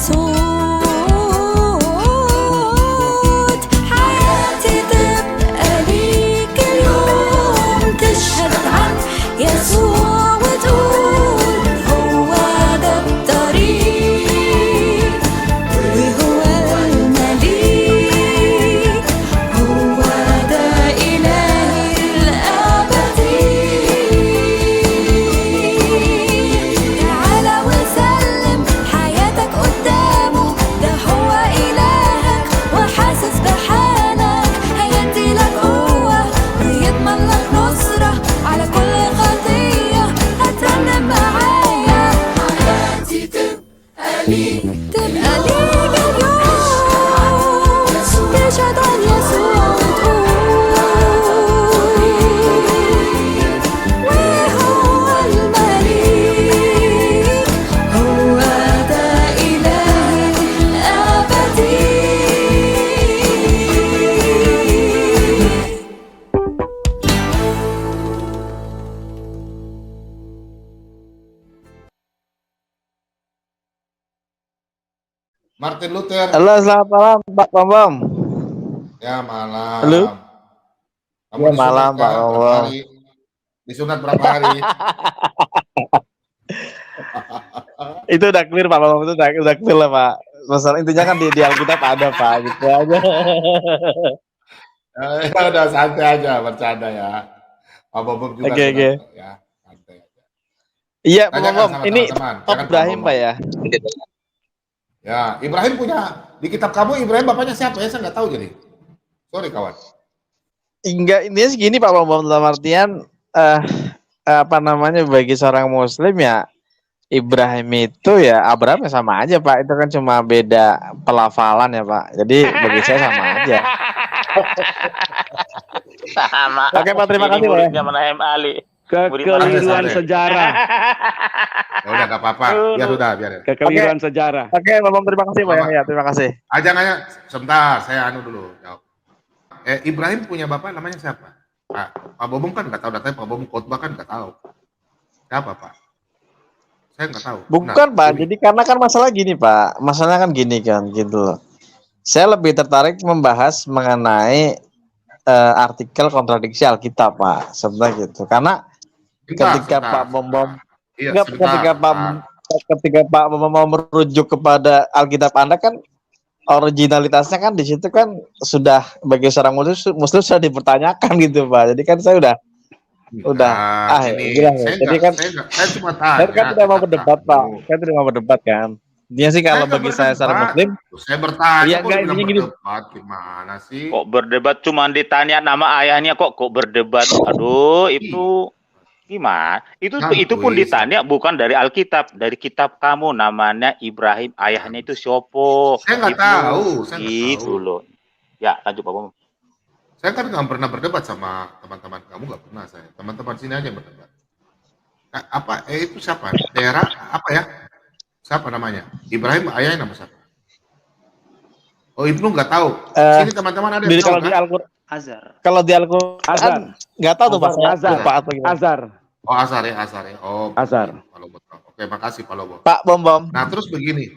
صوت حياتي تبقى ليك اليوم تشهد عن يسوع وتقول هو ده الطريق وهو المليك هو ده إلهي الأبدي تعالى وسلم حياتك قدامه ده هو إلهك وحاسس بحالك هيديلك قوة ويضمن لك نصرة على كل خطية هترنم معايا حياتي تبقى ليك اليوم تشهد عن يسوع وهو المليك هو ده إلهي الأبدي Martin Luther. Halo, selamat malam Pak Bambam. Ya malam. Halo. Kamu Ya, disunat malam, Pak kan? Berapa Bambam. hari? Disunat berapa hari? Itu udah clear Pak Bambam, itu udah clear lah Pak. Masalah intinya kan di Alkitab ada Pak, gitu aja. Ya udah santai aja, bercanda ya. Pak Bobom juga Oke, sunat kok, ya. Santai aja. Iya Pak Tanyakan Bambam, sama ini teman-teman. Top Jangan Pak Ibrahim Bobom. Pak ya. Ya, Ibrahim punya di kitab kamu Ibrahim bapaknya siapa ya? Saya nggak tahu jadi. Sorry kawan. Enggak, intinya segini Pak Bambam, dalam artian apa namanya, bagi seorang Muslim ya Ibrahim itu ya Abraham ya sama aja Pak, itu kan cuma beda pelafalan ya Pak. Jadi bagi saya sama aja. Sama. Oke Pak, terima kasih Pak ya. Zaman AM Ali. Kekeliruan Santai. sejarah. Ya udah nggak apa-apa. Biar udah, biarin. Kekeliruan sejarah. Oke Pak Bambam, terima kasih Pak ya. Ya, terima kasih. Aja sebentar, saya anu dulu. Jawab. Ibrahim punya bapak namanya siapa? Pak Bobom kan nggak tahu, datanya Pak Bobom khotbah kan nggak tahu. Siapa Pak? Saya nggak tahu. Bukan Nah, Pak, ini. jadi karena kan masalah gini Pak, masalahnya kan gini kan gitu loh. Saya lebih tertarik membahas mengenai artikel kontradiksi Alkitab Pak, sebenarnya gitu. Karena ketika Pak Bambam Iya, enggak, ketika Pak Bambam mau merujuk kepada Alkitab Anda kan originalitasnya kan di situ kan sudah bagi seorang muslim sudah dipertanyakan gitu Pak. Jadi kan saya udah ini, gila, jadi kan saya cuma tanya. saya kan tidak mau berdebat Pak. Saya tidak mau berdebat kan. Dia sih kalau bagi saya seorang muslim, saya bertanya. ya enggak, intinya gini. Berdebat gimana sih? Kok berdebat cuma ditanya nama ayahnya kok berdebat? Aduh, itu gimana? Itu pun ditanya bukan dari Alkitab, dari kitab kamu namanya Ibrahim, ayahnya itu Siopo. Saya nggak tahu, saya nggak Itu tahu. loh. Ya, lanjut Pak Bambam. Saya kan nggak pernah berdebat sama teman-teman kamu, nggak pernah saya. Teman-teman sini aja yang berdebat. Itu siapa? Daerah apa ya? Siapa namanya? Ibrahim ayahnya nama siapa? Oh, Ibnu nggak tahu. Sini teman-teman ada yang tahu kalau di kan? Al-Qur'an, Azhar. kalau di Al-Qur'an Azhar. nggak tahu tuh Pak. Saya Azhar. lupa atau gimana. Azhar. Oh, Azhar ya. Oh, Azhar. Pak Lobo. Oke, makasih Pak Lobo. Pak Bambam. Nah, terus begini.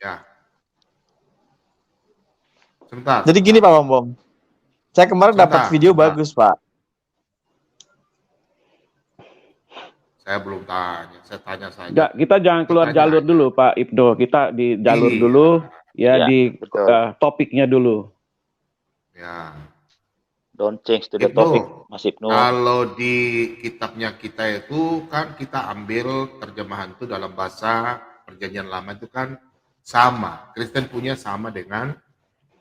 Ya. Sebentar. Jadi gini Pak Bambam. Saya kemarin dapat video bagus Pak. Saya belum tanya, saya tanya saja. Enggak, kita jangan keluar jalur dulu Pak Ibnu. Kita di jalur dulu ya, Iya, di betul. topiknya dulu. Ya. Don't change to the Ibnu, topic, Mas Ibnu. kalau di kitabnya kita itu kan kita ambil terjemahan itu dalam bahasa Perjanjian Lama itu kan sama. Kristen punya sama dengan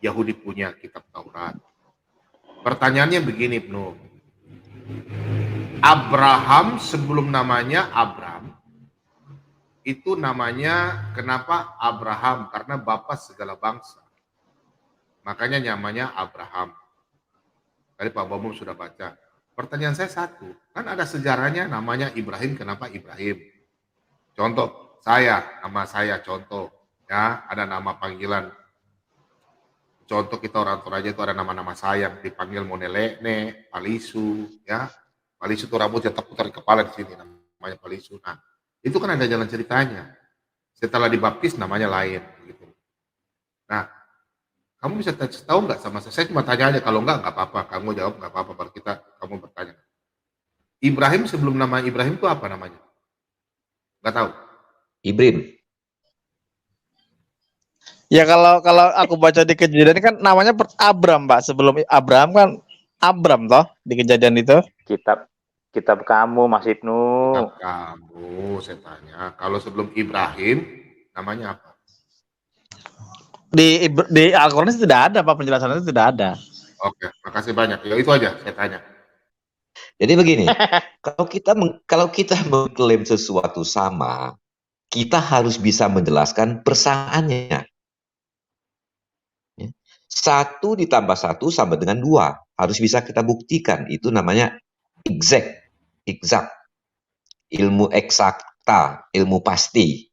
Yahudi punya kitab Taurat. Pertanyaannya begini, Ibnu. Abraham sebelum namanya Abram, itu namanya kenapa Abraham? Karena bapak segala bangsa. Makanya namanya Abraham. Tadi Pak Bambam sudah baca. Pertanyaan saya satu, kan ada sejarahnya namanya Ibrahim, kenapa Ibrahim? Contoh, nama saya contoh, ya ada nama panggilan. Contoh kita orang Toraja itu ada nama-nama saya yang dipanggil Monelekne, Palisu, ya. Palisu itu rambutnya terputar di kepala di sini, namanya Palisu. Nah, itu kan ada jalan ceritanya. Setelah dibaptis namanya lain, gitu. Nah, kamu bisa tahu nggak sama saya? Saya cuma tanya aja, kalau nggak apa-apa. Kamu jawab nggak apa-apa, baru kamu bertanya. Ibrahim sebelum nama Ibrahim itu apa namanya? Nggak tahu. Ibrim. Ya kalau aku baca di Kejadian kan namanya Abram, Pak. Sebelum Abraham kan Abram toh di Kejadian itu. Kitab kamu Mas Ibnu. Kamu, saya tanya. Kalau sebelum Ibrahim, namanya apa? Di Al-Qur'an itu tidak ada, Pak, penjelasannya itu tidak ada. Oke, makasih banyak. Ya itu aja saya tanya. Jadi begini, kalau kita mengklaim sesuatu sama, kita harus bisa menjelaskan persamaannya. 1 ditambah 1 sama dengan 2. Harus bisa kita buktikan. Itu namanya exact. Ilmu eksakta, ilmu pasti.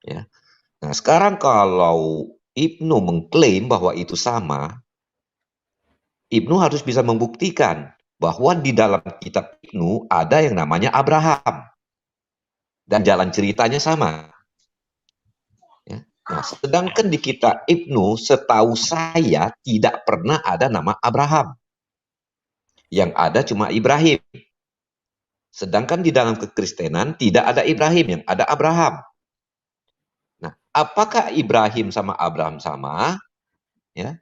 Ya. Nah, sekarang kalau Ibnu mengklaim bahwa itu sama, Ibnu harus bisa membuktikan bahwa di dalam kitab Ibnu ada yang namanya Abraham. Dan jalan ceritanya sama. Ya. Nah, sedangkan di kitab Ibnu, setahu saya tidak pernah ada nama Abraham. Yang ada cuma Ibrahim. Sedangkan di dalam kekristenan tidak ada Ibrahim, yang ada Abraham. Nah, apakah Ibrahim sama Abraham sama? Ya.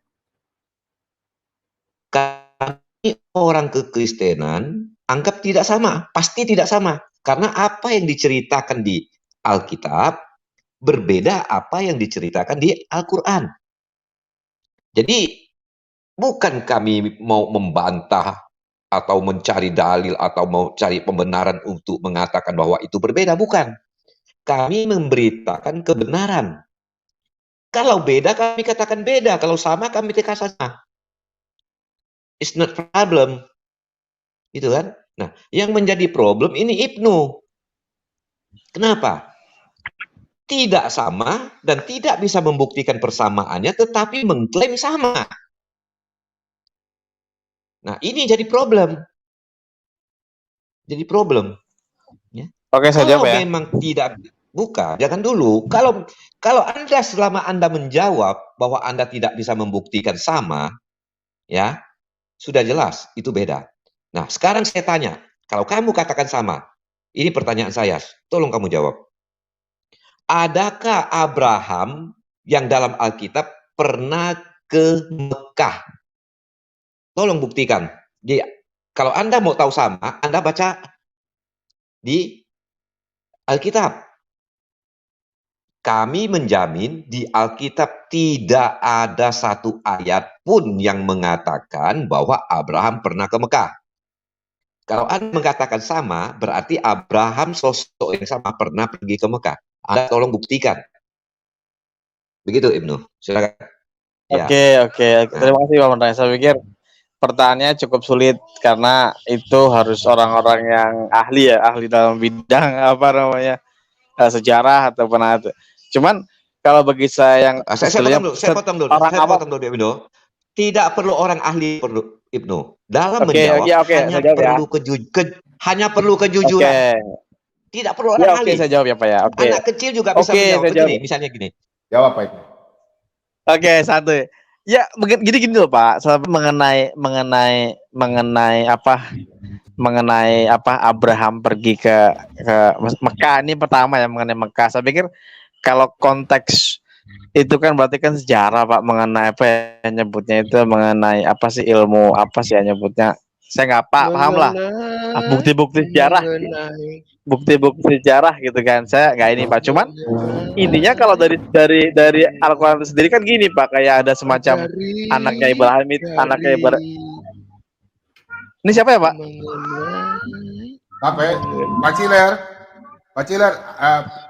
Kami orang kekristenan anggap tidak sama, pasti tidak sama. Karena apa yang diceritakan di Alkitab berbeda apa yang diceritakan di Al-Quran. Jadi bukan kami mau membantah atau mencari dalil atau mau cari pembenaran untuk mengatakan bahwa itu berbeda, bukan. Kami memberitakan kebenaran. Kalau beda kami katakan beda, kalau sama kami katakan sama. It's not problem. Gitu kan? Nah, yang menjadi problem ini Ibnu. Kenapa? Tidak sama dan tidak bisa membuktikan persamaannya, tetapi mengklaim sama. Nah, ini jadi problem. Jadi problem. Ya. Oke, saya Kalau jawab ya. memang tidak, buka, jangan dulu. Kalau Anda selama Anda menjawab bahwa Anda tidak bisa membuktikan sama, ya sudah jelas itu beda. Nah, sekarang saya tanya, kalau kamu katakan sama, ini pertanyaan saya, tolong kamu jawab. Adakah Abraham yang dalam Alkitab pernah ke Mekah? Tolong buktikan. Kalau Anda mau tahu sama, Anda baca di Alkitab. Kami menjamin di Alkitab tidak ada satu ayat pun yang mengatakan bahwa Abraham pernah ke Mekah. Kalau Anda mengatakan sama, berarti Abraham sosok yang sama pernah pergi ke Mekah. Anda tolong buktikan. Begitu Ibnu. Silakan. Ya. Oke. Terima kasih Pak Menteri. Saya pikir pertanyaannya cukup sulit karena itu harus orang-orang yang ahli dalam bidang apa namanya sejarah atau penata. Cuman kalau bagi saya yang saya potong dulu Ibnu. Tidak perlu orang ahli Ibnu. Dalam menjawab hanya perlu kejujuran. Tidak perlu orang ahli. Saya jawab ya Pak ya. Anak kecil juga bisa menjawab begini, misalnya gini. Jawab Pak. Oke, satu. Ya, gini loh Pak. Mengenai apa Abraham pergi ke Mekah ini pertama ya, mengenai Mekah. Saya pikir kalau konteks itu kan berarti kan sejarah Pak, mengenai apa ya nyebutnya itu, mengenai apa sih ilmu apa sih ya nyebutnya. Saya nggak paham lah. Bukti-bukti sejarah gitu kan. Saya nggak ini Pak. Cuman intinya kalau dari Al-Quran sendiri kan gini Pak, kayak ada semacam anaknya Ibrahim. Ini siapa ya Pak? Pak Ciler,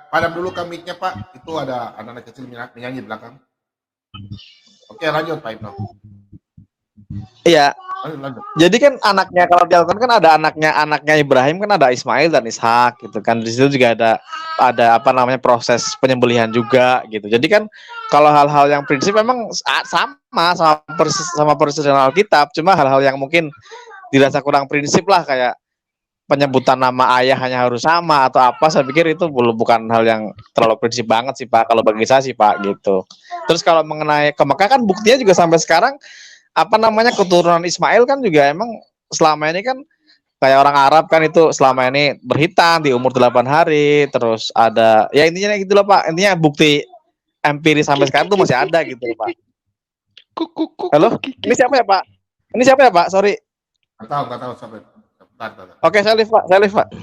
padam dulu mic-nya Pak. Itu ada anak-anak kecil menyanyi di belakang. Oke, lanjut Pak Ibnu. Iya. Lanjut. Jadi kan anaknya, kalau di Al-Quran kan ada anaknya Ibrahim, kan ada Ismail dan Ishak gitu kan. Di situ juga ada apa namanya proses penyembelihan juga gitu. Jadi kan kalau hal-hal yang prinsip memang sama persis dengan Alkitab, cuma hal-hal yang mungkin dirasa kurang prinsip lah, kayak penyebutan nama ayah hanya harus sama atau apa, saya pikir itu bukan hal yang terlalu prinsip banget sih Pak, kalau bagi saya sih Pak gitu. Terus kalau mengenai ke Mekah kan buktinya juga sampai sekarang apa namanya keturunan Ismail kan juga emang selama ini kan kayak orang Arab kan itu selama ini berhitan di umur 8 hari, terus ada ya intinya gitu loh Pak, intinya bukti empiris sampai sekarang tuh masih ada gitu loh Pak. Halo, ini siapa ya Pak? Ini siapa ya Pak? Sorry. Nggak tahu sampai. Bentar. Oke, saya live Pak.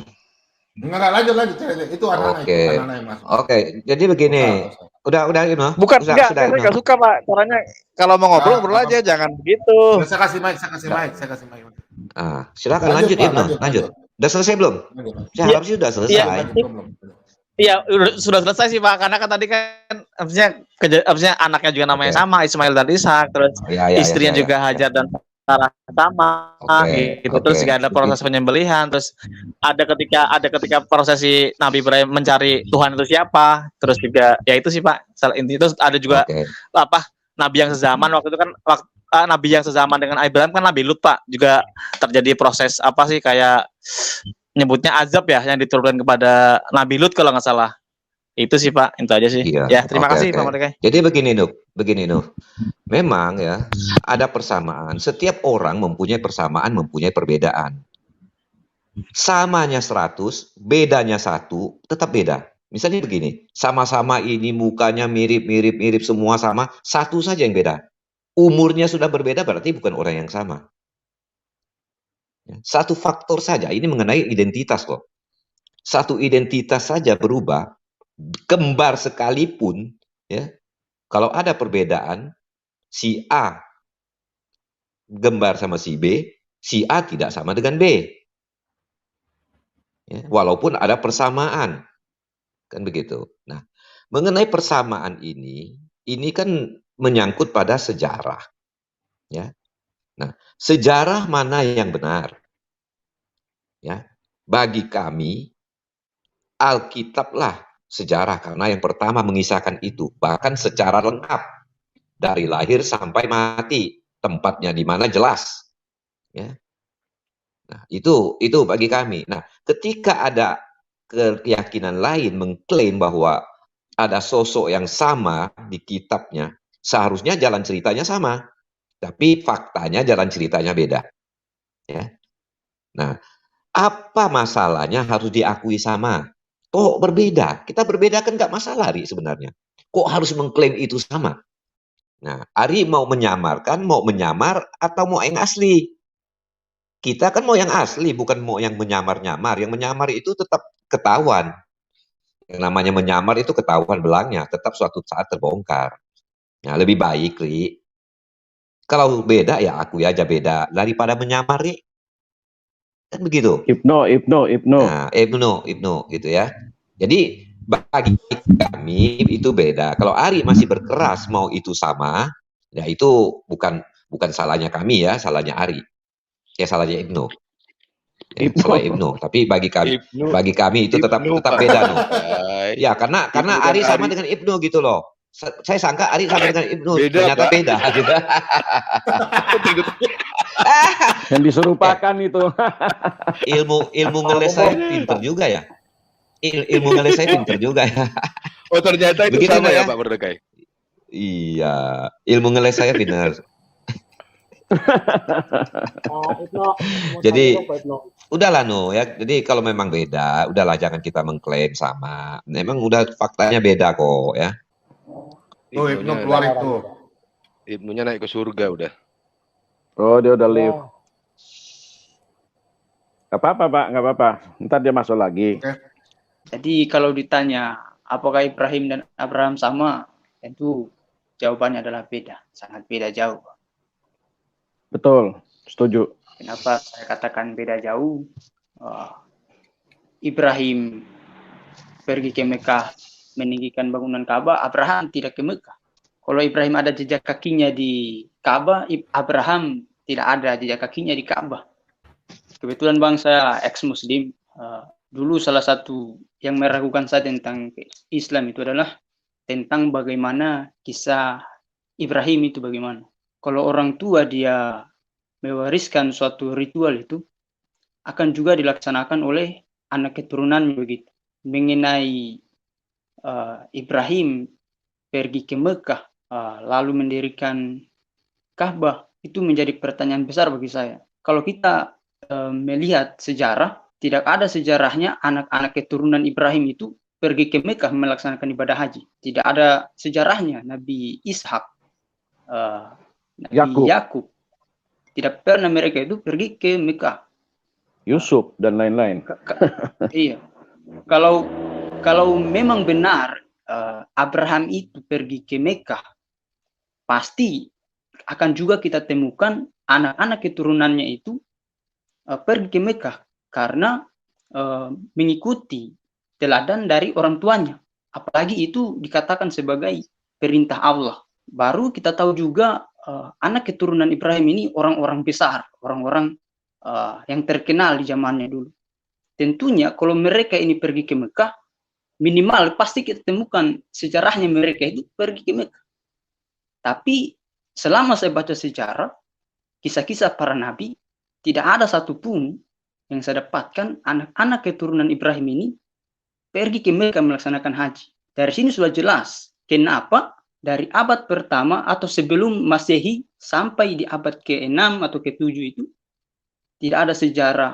Enggak, lanjut. Itu anak-anak Oke. yang masuk. Oke, jadi begini. Udah Ibnu. Bukan, Sudah, enggak, sudah, saya Ibnu. nggak suka Pak. Caranya kalau mau ngobrol, ngobrol aja, jangan begitu. Saya kasih mic. Silakan lanjut, Pak, Ibnu. Lanjut. Udah selesai belum? Saya harap sih sudah selesai. Iya, sudah selesai sih Pak. Karena kan tadi kan harusnya anaknya juga namanya Oke. sama, Ismail dan Ishak, terus Ya, istrinya ya. juga Hajar dan Sarah sama, Oke, gitu. Terus oke. juga ada proses penyembelihan, terus ada ketika prosesi Nabi Ibrahim mencari Tuhan itu siapa, terus juga ya itu sih Pak. Intinya terus ada juga Oke. apa Nabi yang sezaman waktu itu kan Nabi yang sezaman dengan Ibrahim kan Nabi Lut Pak, juga terjadi proses apa sih kayak nyebutnya azab ya yang diturunkan kepada Nabi Lut kalau nggak salah. Itu sih Pak, itu aja sih. Iya. Ya, terima Oke, kasih oke. Pak Mordecai. Jadi begini Nuh. Memang ya ada persamaan. Setiap orang mempunyai persamaan, mempunyai perbedaan. Samanya 100, bedanya 1, tetap beda. Misalnya begini, sama-sama ini mukanya mirip semua sama, satu saja yang beda. Umurnya sudah berbeda berarti bukan orang yang sama. Satu faktor saja, ini mengenai identitas loh. Satu identitas saja berubah, kembar sekalipun, ya. Kalau ada perbedaan, si A gembar sama si B, si A tidak sama dengan B. Ya, walaupun ada persamaan. Kan begitu. Nah, mengenai persamaan ini kan menyangkut pada sejarah. Ya. Nah, sejarah mana yang benar? Ya. Bagi kami, Alkitablah sejarah, karena yang pertama mengisahkan itu, bahkan secara lengkap dari lahir sampai mati, tempatnya di mana jelas, ya. Nah, itu bagi kami. Nah, ketika ada keyakinan lain mengklaim bahwa ada sosok yang sama di kitabnya, seharusnya jalan ceritanya sama, tapi faktanya jalan ceritanya beda, ya. Nah, apa masalahnya harus diakui sama? Kok berbeda? Kita berbeda kan nggak masalah, Ari, sebenarnya. Kok harus mengklaim itu sama? Nah, Ari mau menyamar atau mau yang asli? Kita kan mau yang asli, bukan mau yang menyamar-nyamar. Yang menyamar itu tetap ketahuan. Yang namanya menyamar itu ketahuan belangnya, tetap suatu saat terbongkar. Nah, lebih baik, Ri, kalau beda ya akui aja beda daripada menyamar, Ri. Kan begitu. Ibnu. Nah, Ibnu gitu ya. Jadi bagi kami itu beda. Kalau Ari masih berkeras mau itu sama, ya itu bukan salahnya kami ya, salahnya Ari. Ya salahnya Ibnu. Ya, salah Ibnu. Tapi bagi kami itu tetap beda, no. Ya, karena Ari sama dengan Ibnu gitu loh. Saya sangka Ari sama dengan Ibnu, ternyata beda gitu. Yang diserupakan itu. ilmu ngeles saya pinter juga ya. Ilmu ngeles saya pinter juga ya. Oh, ternyata itu Begitu, sama ya, ya? Pak Mordecai. Iya, ilmu ngeles saya benar. Jadi udahlah no ya. Jadi kalau memang beda, udahlah jangan kita mengklaim sama. Memang udah faktanya beda kok ya. Tuh, Ibnu keluar itu. Ibnunya naik ke surga udah. Oh, dia udah live. Gak apa-apa, Pak. Gak apa-apa. Ntar dia masuk lagi. Jadi kalau ditanya apakah Ibrahim dan Abraham sama, tentu jawabannya adalah beda, sangat beda jauh. Betul. Setuju. Kenapa saya katakan beda jauh? Ibrahim pergi ke Mekah meninggikan bangunan Ka'bah, Abraham tidak ke Mekah. Kalau Ibrahim ada jejak kakinya di Ka'bah, Abraham tidak ada jejak kakinya di Ka'bah. Kebetulan bang saya ex-muslim, dulu salah satu yang meragukan saya tentang Islam itu adalah tentang bagaimana kisah Ibrahim itu bagaimana. Kalau orang tua dia mewariskan suatu ritual itu, akan juga dilaksanakan oleh anak keturunannya begitu. Mengenai Ibrahim pergi ke Mekah lalu mendirikan Ka'bah, itu menjadi pertanyaan besar bagi saya. Kalau kita melihat sejarah, tidak ada sejarahnya anak-anak keturunan Ibrahim itu pergi ke Mekah melaksanakan ibadah haji. Tidak ada sejarahnya. Nabi Ishak, Nabi Yakub, tidak pernah mereka itu pergi ke Mekah. Yusuf dan lain-lain. Iya. Kalau memang benar Abraham itu pergi ke Mekah, pasti akan juga kita temukan anak-anak keturunannya itu pergi ke Mekah karena mengikuti teladan dari orang tuanya. Apalagi itu dikatakan sebagai perintah Allah. Baru kita tahu juga anak keturunan Ibrahim ini orang-orang besar, orang-orang yang terkenal di zamannya dulu. Tentunya kalau mereka ini pergi ke Mekah, minimal pasti kita temukan sejarahnya mereka itu pergi ke Mekah. Tapi selama saya baca sejarah, kisah-kisah para nabi, tidak ada satupun yang saya dapatkan anak-anak keturunan Ibrahim ini pergi ke Mekah melaksanakan haji. Dari sini sudah jelas kenapa dari abad pertama atau sebelum Masehi sampai di abad ke-6 atau ke-7 itu tidak ada sejarah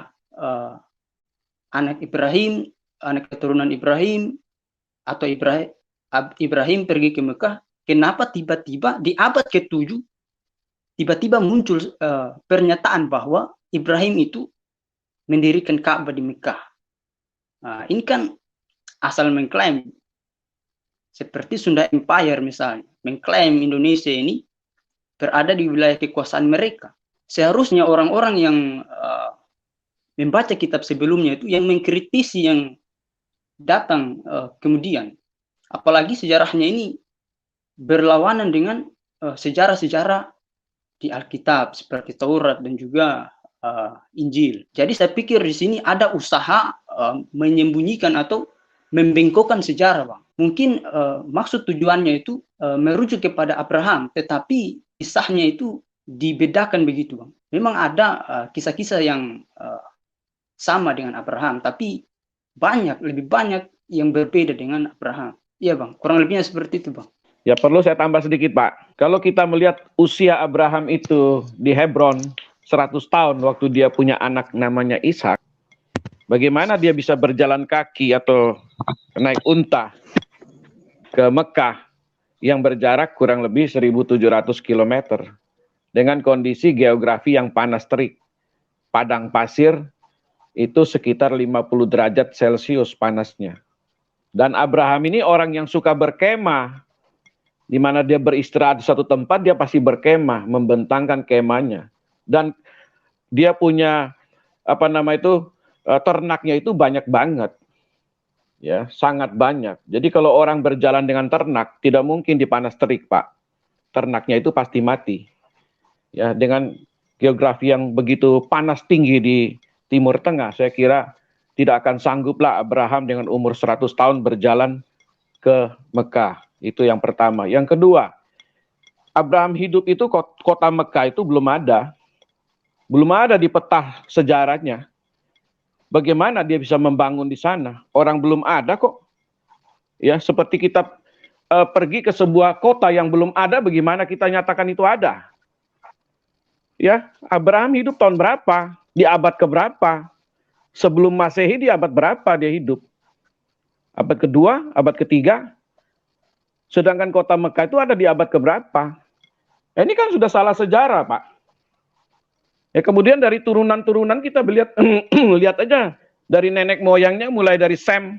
anak Ibrahim, anak keturunan Ibrahim atau Ibrahim pergi ke Mekah. Kenapa tiba-tiba di abad ke-7 tiba-tiba muncul pernyataan bahwa Ibrahim itu mendirikan Ka'bah di Mekah. Ini kan asal mengklaim, seperti Sunda Empire misalnya, mengklaim Indonesia ini berada di wilayah kekuasaan mereka. Seharusnya orang-orang yang membaca kitab sebelumnya itu yang mengkritisi yang datang kemudian. Apalagi sejarahnya ini berlawanan dengan sejarah-sejarah di Alkitab seperti Taurat dan juga Injil. Jadi saya pikir di sini ada usaha menyembunyikan atau membengkokkan sejarah, Bang. Mungkin maksud tujuannya itu merujuk kepada Abraham, tetapi kisahnya itu dibedakan begitu, Bang. Memang ada kisah-kisah yang sama dengan Abraham, tapi lebih banyak yang berbeda dengan Abraham. Iya, Bang. Kurang lebihnya seperti itu, Bang. Ya perlu saya tambah sedikit, Pak. Kalau kita melihat usia Abraham itu di Hebron 100 tahun waktu dia punya anak namanya Ishak, bagaimana dia bisa berjalan kaki atau naik unta ke Mekah yang berjarak kurang lebih 1.700 km dengan kondisi geografi yang panas terik. Padang pasir itu sekitar 50 derajat Celcius panasnya. Dan Abraham ini orang yang suka berkemah. Di mana dia beristirahat di satu tempat, dia pasti berkemah, membentangkan kemahnya. Dan dia punya ternaknya itu banyak banget. Ya, sangat banyak. Jadi kalau orang berjalan dengan ternak, tidak mungkin di panas terik, Pak. Ternaknya itu pasti mati. Ya, dengan geografi yang begitu panas tinggi di Timur Tengah, saya kira tidak akan sangguplah Abraham dengan umur 100 tahun berjalan ke Mekah. Itu yang pertama. Yang kedua, Abraham hidup itu kota Mekah itu belum ada. Belum ada di peta sejarahnya. Bagaimana dia bisa membangun di sana? Orang belum ada kok. Ya, seperti kita pergi ke sebuah kota yang belum ada, bagaimana kita nyatakan itu ada? Ya, Abraham hidup tahun berapa? Di abad keberapa? Sebelum Masehi di abad berapa dia hidup? Abad kedua, abad ketiga? Sedangkan kota Mekah itu ada di abad keberapa? Ini kan sudah salah sejarah, Pak. Ya, kemudian dari turunan-turunan kita lihat aja dari nenek moyangnya, mulai dari Sem,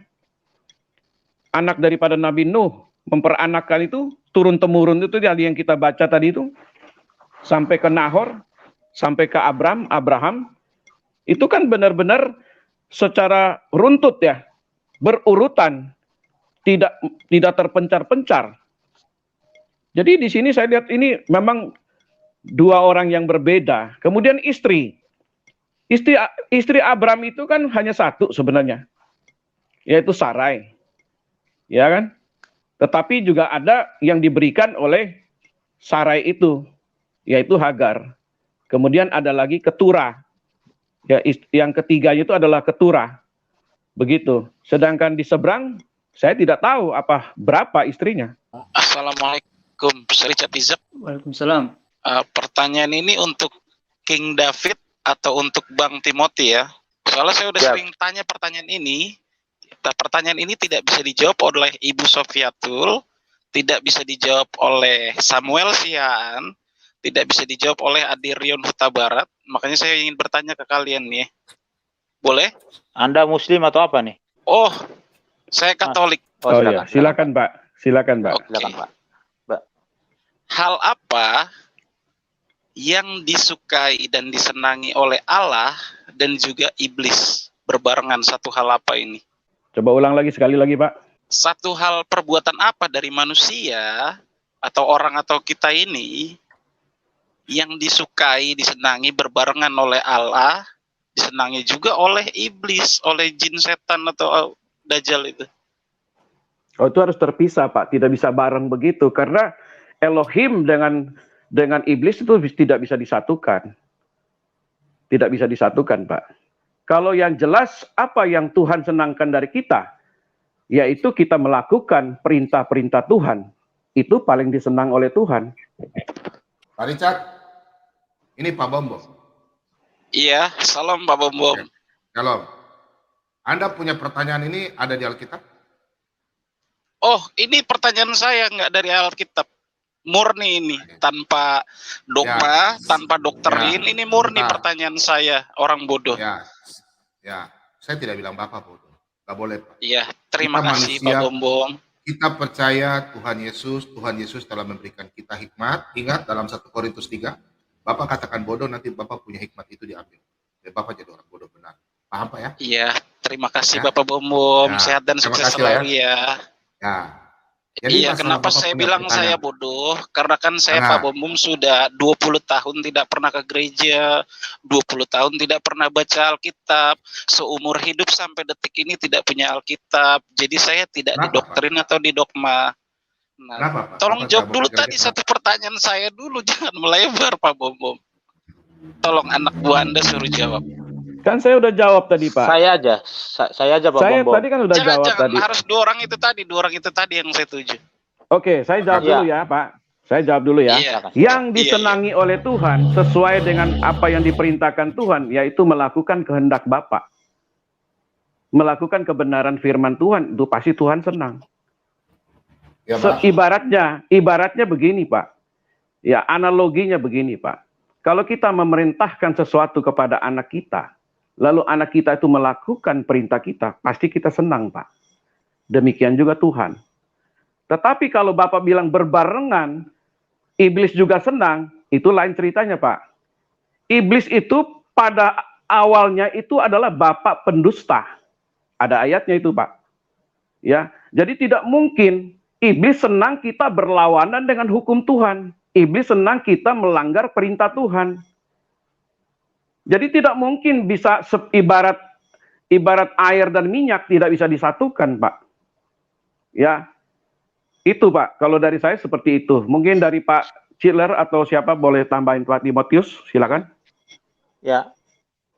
anak daripada Nabi Nuh, memperanakkan itu turun-temurun itu yang kita baca tadi itu, sampai ke Nahor, sampai ke Abraham, itu kan benar-benar secara runtut ya, berurutan. Tidak terpencar-pencar. Jadi di sini saya lihat ini memang dua orang yang berbeda. Kemudian istri Abraham itu kan hanya satu sebenarnya, yaitu Sarai, ya kan? Tetapi juga ada yang diberikan oleh Sarai itu, yaitu Hagar. Kemudian ada lagi Keturah, Ya, yang ketiganya itu adalah keturah. Begitu. Sedangkan di seberang saya tidak tahu berapa istrinya. Assalamualaikum, Sir Richard Izab. Waalaikumsalam. Pertanyaan ini untuk King David atau untuk Bang Timothy ya. Soalnya saya udah sering tanya pertanyaan ini. Pertanyaan ini tidak bisa dijawab oleh Ibu Sofiatul, tidak bisa dijawab oleh Samuel Siaan, tidak bisa dijawab oleh Adirion Huta Barat. Makanya saya ingin bertanya ke kalian nih. Boleh? Anda Muslim atau apa nih? Oh, saya Katolik. Oh iya, silakan Pak. Silakan Pak. Oke. Silakan Pak. Hal apa yang disukai dan disenangi oleh Allah dan juga iblis berbarengan? Satu hal apa ini? Coba ulang lagi sekali lagi Pak. Satu hal perbuatan apa dari manusia atau orang atau kita ini yang disukai, disenangi berbarengan oleh Allah, disenangi juga oleh iblis, oleh jin setan atau dajjal itu? Oh, itu harus terpisah Pak, tidak bisa bareng begitu karena Elohim dengan iblis itu tidak bisa disatukan. Tidak bisa disatukan, Pak. Kalau yang jelas apa yang Tuhan senangkan dari kita, yaitu kita melakukan perintah-perintah Tuhan. Itu paling disenang oleh Tuhan. Pak Richard, ini Pak Bombo. Iya, salam Pak Bombo. Shalom. Anda punya pertanyaan ini ada di Alkitab? Oh, ini pertanyaan saya nggak dari Alkitab. Murni ini, tanpa dogma, tanpa doktrin, ini murni pertanyaan saya, orang bodoh. Ya, saya tidak bilang Bapak bodoh, nggak boleh Pak. Iya, terima kasih Pak Bombong. Kita percaya Tuhan Yesus telah memberikan kita hikmat. Ingat dalam 1 Korintus 3, Bapak katakan bodoh, nanti Bapak punya hikmat itu diambil. Dan Bapak jadi orang bodoh benar. Paham Pak ya? Iya, terima kasih Bapak Bombong, sehat dan sukses selalu ya. Jadi iya, kenapa saya bilang saya bodoh? Karena kan saya Pak Bombong sudah 20 tahun tidak pernah ke gereja, 20 tahun tidak pernah baca Alkitab, seumur hidup sampai detik ini tidak punya Alkitab. Jadi saya tidak didoktrin atau didogma. Nah, tolong jawab dulu tadi satu pertanyaan saya dulu, jangan melebar Pak Bombong. Tolong anak buah Anda suruh jawab. Kan saya udah jawab tadi Pak. Saya aja Pak Saya Bombong. tadi kan udah jawab tadi. Harus dua orang itu tadi yang saya tuju. Oke, saya jawab dulu ya Pak. Saya jawab dulu ya. Yang disenangi oleh Tuhan sesuai dengan apa yang diperintahkan Tuhan, yaitu melakukan kehendak Bapa. Melakukan kebenaran firman Tuhan, itu pasti Tuhan senang. Ya, ibaratnya begini Pak. Ya, analoginya begini Pak. Kalau kita memerintahkan sesuatu kepada anak kita, lalu anak kita itu melakukan perintah kita, pasti kita senang, Pak. Demikian juga Tuhan. Tetapi kalau Bapak bilang berbarengan, iblis juga senang, itu lain ceritanya, Pak. Iblis itu pada awalnya itu adalah bapak pendusta. Ada ayatnya itu, Pak. Ya, jadi tidak mungkin iblis senang kita berlawanan dengan hukum Tuhan. Iblis senang kita melanggar perintah Tuhan. Jadi tidak mungkin bisa ibarat air dan minyak tidak bisa disatukan, Pak. Ya, itu Pak. Kalau dari saya seperti itu. Mungkin dari Pak Chiller atau siapa boleh tambahin Pak Timotius, silakan. Ya,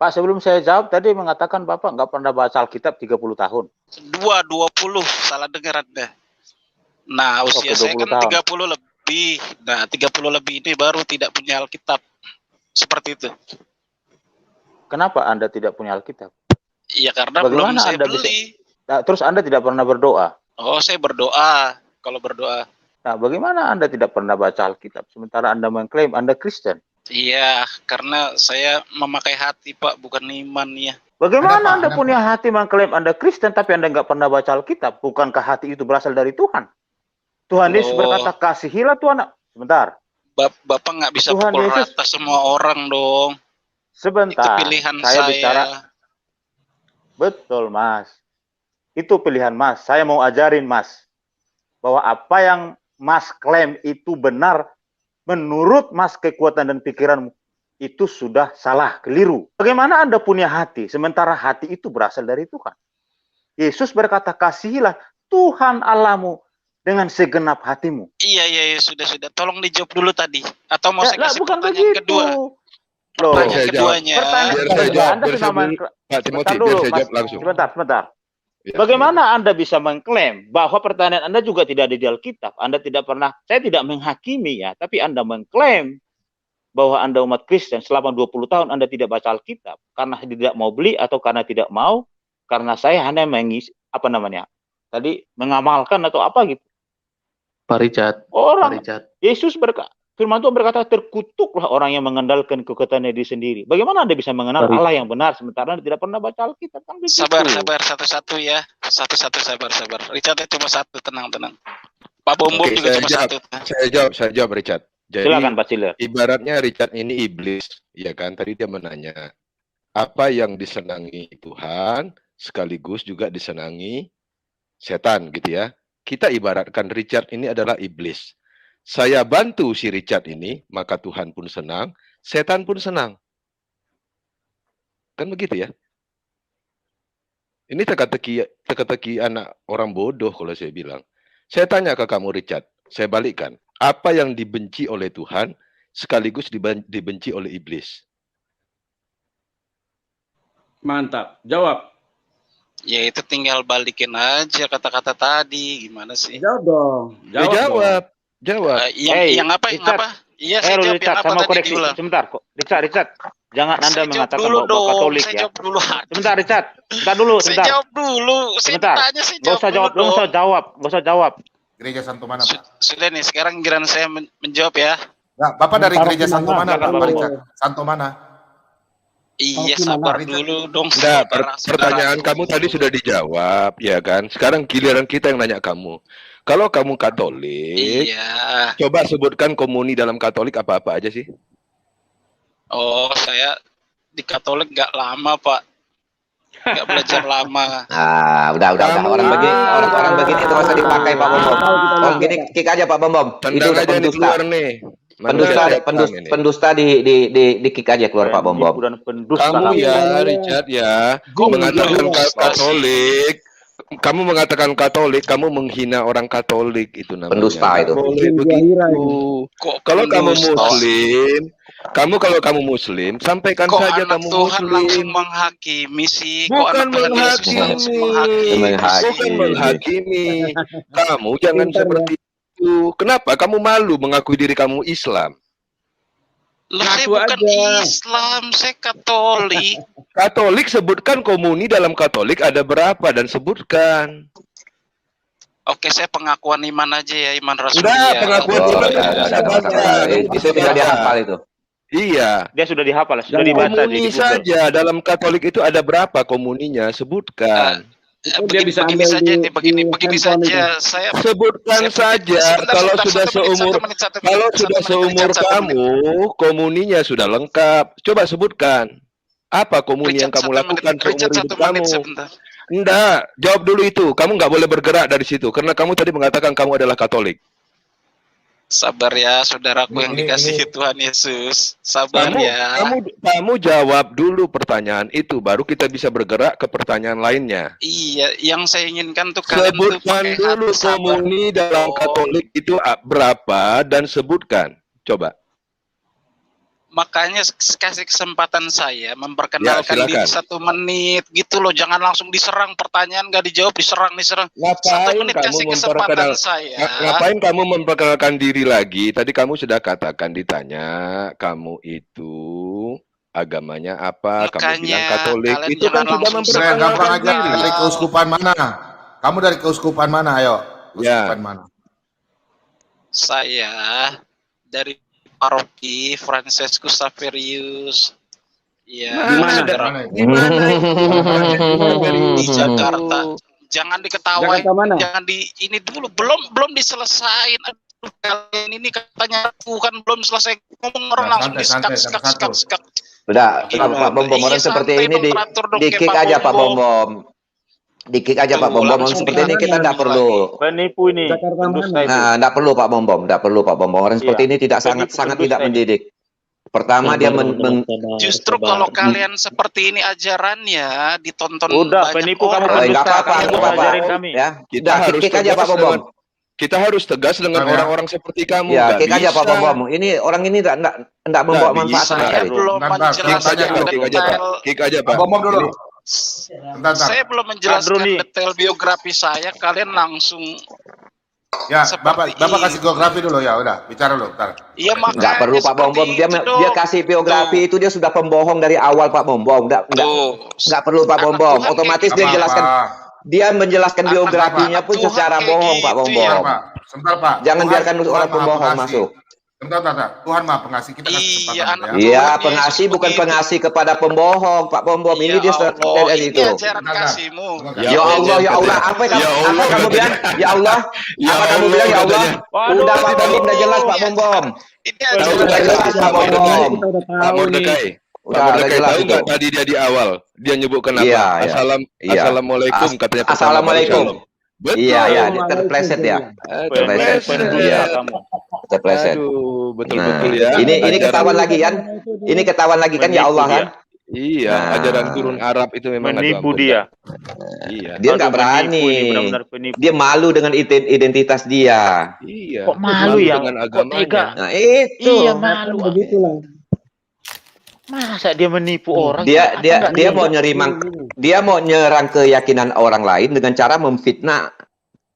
Pak, sebelum saya jawab tadi mengatakan Bapak nggak pernah baca Alkitab 30 tahun. 20, salah dengar Anda. Nah, usia saya kan 30 lebih. Nah, 30 lebih ini baru tidak punya Alkitab. Seperti itu. Kenapa Anda tidak punya Alkitab? Iya, karena Bagaimana belum saya Anda beli. Nah, terus Anda tidak pernah berdoa? Oh, saya berdoa. Kalau berdoa. Nah, bagaimana Anda tidak pernah baca Alkitab? Sementara Anda mengklaim Anda Kristen. Iya, karena saya memakai hati, Pak, bukan iman ya. Bagaimana Anda punya hati mengklaim Anda Kristen, tapi Anda nggak pernah baca Alkitab? Bukankah hati itu berasal dari Tuhan? Tuhan Yesus berkata, kasihilah Tuhan. Sebentar. Bapak nggak bisa Tuhan pukul Yesus, rata semua orang dong. Sebentar. Itu pilihan saya bicara. Betul, Mas. Itu pilihan Mas. Saya mau ajarin Mas bahwa apa yang Mas klaim itu benar menurut Mas kekuatan dan pikiranmu itu sudah salah, keliru. Bagaimana Anda punya hati sementara hati itu berasal dari Tuhan? Yesus berkata, kasihilah Tuhan Allahmu dengan segenap hatimu. Iya, sudah. Tolong dijawab dulu tadi. Atau mau saya kasih bukan pertanyaan begitu. kedua? Loh, Pertanyaan saya jawab. keduanya, pertanyaan Biar saya kedua, jawab, Anda biar sudah saya dulu, Pak sebentar Timothy, biar dulu, saya Mas. jawab langsung. Sebentar. Ya, Bagaimana Anda bisa mengklaim bahwa pertanyaan Anda juga tidak ada di Alkitab? Anda tidak pernah, saya tidak menghakimi ya, tapi Anda mengklaim bahwa Anda umat Kristen selama 20 tahun Anda tidak baca Alkitab karena tidak mau beli atau karena tidak mau, karena saya hanya mengisi tadi mengamalkan atau apa gitu. Pak Richard, Orang Yesus firman Tuhan berkata, terkutuklah orang yang mengandalkan kekuatannya diri sendiri. Bagaimana Anda bisa mengenal Allah yang benar sementara Anda tidak pernah baca Alkitab? Kan begitu. sabar satu-satu ya. Satu-satu sabar. Richard cuma satu, tenang. Pak Bom Oke, juga cuma saya satu. Saya jawab Richard. Jadi Silakan Pak Siler. ibaratnya Richard ini iblis, ya kan? Tadi dia menanya, apa yang disenangi Tuhan sekaligus juga disenangi setan gitu ya. Kita ibaratkan Richard ini adalah iblis. Saya bantu si Richard ini, maka Tuhan pun senang, setan pun senang. Kan begitu ya? Ini teka-teki anak orang bodoh kalau saya bilang. Saya tanya ke kamu Richard, saya balikkan. Apa yang dibenci oleh Tuhan sekaligus dibenci oleh iblis? Mantap. Jawab. Ya itu tinggal balikin aja kata-kata tadi, gimana sih? Jawab dong. Jawab. Yang apa? Iya, saya jawab Richard, yang apa saya mau tadi koreksi. diulang. Sebentar kok. Richard. Jangan Anda Saya jawab mengatakan dulu bahwa dong, Katolik saya ya. jawab dulu. Sebentar Richard. Sebentar dulu, Saya sebentar. jawab dulu. Saya Sebentar. ditanya, saya Gak usah jawab, dulu dong. gak usah jawab. Gereja Santo mana, Pak? Sudah nih, sekarang giliran saya menjawab ya. Nah, Bapak dari gereja Santo mana, Silakan, Pak Pak. Richard? Santo mana? Iya, sabar dulu dong. Nah, saudara. pertanyaan kamu tadi sudah dijawab, ya kan? Sekarang giliran kita yang nanya kamu. Kalau kamu Katolik, Iya. coba sebutkan komuni dalam Katolik apa-apa aja sih? Oh, saya di Katolik gak lama, Pak. Gak belajar lama. Udah. Orang begini terus usah dipakai Pak Bom. Orang gini kick aja Pak Bom. Itu Tendang udah aja di pendusta. keluar nih. Pendusta di kick aja keluar Pak Bom. Kamu ya, Richard ya, mengatakan Katolik. Kamu mengatakan Katolik, kamu menghina orang Katolik itu namanya. Pendusta itu. Boleh begitu. Kalau kamu pendusta? Muslim, sampaikan Kok saja anak kamu Tuhan langsung Muslim. menghakimi sih? Kok Bukan anak Tuhan Yesus langsung menghakimi? Bukan menghakimi. Kamu jangan seperti itu. Kenapa kamu malu mengakui diri kamu Islam? Loh, saya bukan Islam, saya Katolik. Katolik, sebutkan komuni dalam Katolik ada berapa dan sebutkan. Oke, saya pengakuan iman aja ya, iman Rasul. Enggak, pengakuan iman bisa baca. Itu sudah dihafal itu. Iya. Dia sudah dihafal, sudah Dan dibaca komuni di Google. saja dalam Katolik itu ada berapa komuninya? Sebutkan. Begini saja. Saya sebutkan saja. Kalau sudah seumur kamu, komuninya sudah lengkap. Coba sebutkan. Apa komuni yang kamu lakukan seumur hidup kamu? Enggak, jawab dulu itu. Kamu nggak boleh bergerak dari situ karena kamu tadi mengatakan kamu adalah Katolik. Sabar ya, saudaraku yang dikasihi Tuhan Yesus. Sabar ya. Kamu jawab dulu pertanyaan itu, baru kita bisa bergerak ke pertanyaan lainnya. Iya, yang saya inginkan tuh kalian tuh sebutkan pakai dulu hati sabar. komuni dalam Katolik itu berapa dan sebutkan. Coba. Makanya kasih kesempatan saya memperkenalkan diri 1 menit gitu loh, jangan langsung diserang pertanyaan gak dijawab, diserang. 1 menit kasih kesempatan saya. Ngapain kamu memperkenalkan diri lagi? Tadi kamu sudah katakan ditanya kamu itu agamanya apa? Makanya, kamu bilang Katolik. Itu kan sudah Gampang memperkenalkan aja, diri. dari keuskupan mana? Kamu dari keuskupan mana? Ayo, keuskupan mana? Saya dari Paroki Francescus Saverius. Ya, Di mana? di Jakarta. Jangan diketawain, jangan ini dulu belum diselesain. Aduh, kalian ini katanya Tuhan belum selesai ngomong orang langsung disekat. Udah, Pak Bom orang seperti ini di kick aja Pak Bom. Di-kick aja Pak Bom. Seperti ini kita tidak perlu. Penipu ini. Nah, tidak perlu Pak Bom. Tidak perlu Pak Bom. Orang seperti ini tidak sangat tidak mendidik. Pertama dia justru kalau kalian seperti ini ajarannya ditonton udah banyak penipu orang. kamu Enggak apa-apa, kamu Pak. ajarin kami. Ya, Kita udah harus kick aja Pak Bom. Kita harus tegas dengan Betul ya? orang-orang seperti kamu. Ya, Nggak kick aja Pak bisa. Bom. Ini orang ini enggak membawa manfaat bisa. sama Saya sekali. belum Bentar, Bentar, Kick menjelaskan aja, Pak. Kick aja, Pak. detail. Kick aja, Pak Pak. Bom dulu. Ini Bentar. Saya belum menjelaskan Adroni. detail biografi saya. Kalian langsung Ya, seperti Bapak kasih ini. geografi dulu ya, udah. Bicara dulu, bentar. Iya Enggak makanya perlu Pak Bom. seperti Dia itu dia dong. kasih biografi itu dia sudah pembohong dari awal Pak Bom. Enggak perlu Pak Anak Bom. Tuhan Otomatis kayak dia gitu. jelaskan dia menjelaskan Anak biografinya pun Tuhan secara kayak bohong Pak gitu Bom. ya. Sebentar, Pak. Jangan biarkan Tuhan orang Maha pembohong Pengasih. masuk. Bentar. Tuhan Maha Pengasih, kita kasih Iya, kesempatan anak ya. Tuhan Iya, Yesus pengasih bukan begitu. pengasih kepada pembohong Pak Bom. Ini Ya dia Allah, dari ini itu. ajaran Bentar. kasihmu. Ya Allah, ya Allah, apa Ya Allah, kamu katanya. bilang? Ya Allah, Ya apa kamu Allah, bilang ya Allah? katanya. Udah Pak Bom, udah jelas Pak Bom. Ini Tahu ajaran nggak, jelas, Pak Pak Bom. Pak Mordekai? Pak Udah Mordekai jelas tahu itu. nggak tadi dia di awal dia nyebutkan apa? Iya, iya. Iya. Assalamualaikum katanya pertama kali Assalamualaikum. shalom. Betul. Iya, dia terpleset ya. Terpleset. Iya. Terpleset. Aduh, Nah, betul-betul ya. ini Ajaran- ketahuan lagi kan? Ini ketahuan lagi kan ya Menipu Allah kan? dia. Iya, Nah. ajaran turun Arab itu memang aduh Menipu ampun, dia. Iya. Dia nggak Aduh, berani. penipu ini, benar-benar penipu. Dia malu dengan identitas dia. Iya. Kok malu ya? dengan Kok agamanya. tega? Nah, itu. Iya malu. Masa dia menipu orang? Dia Apa dia nggak dia mau tega? dia mau nyerang keyakinan orang lain dengan cara memfitnah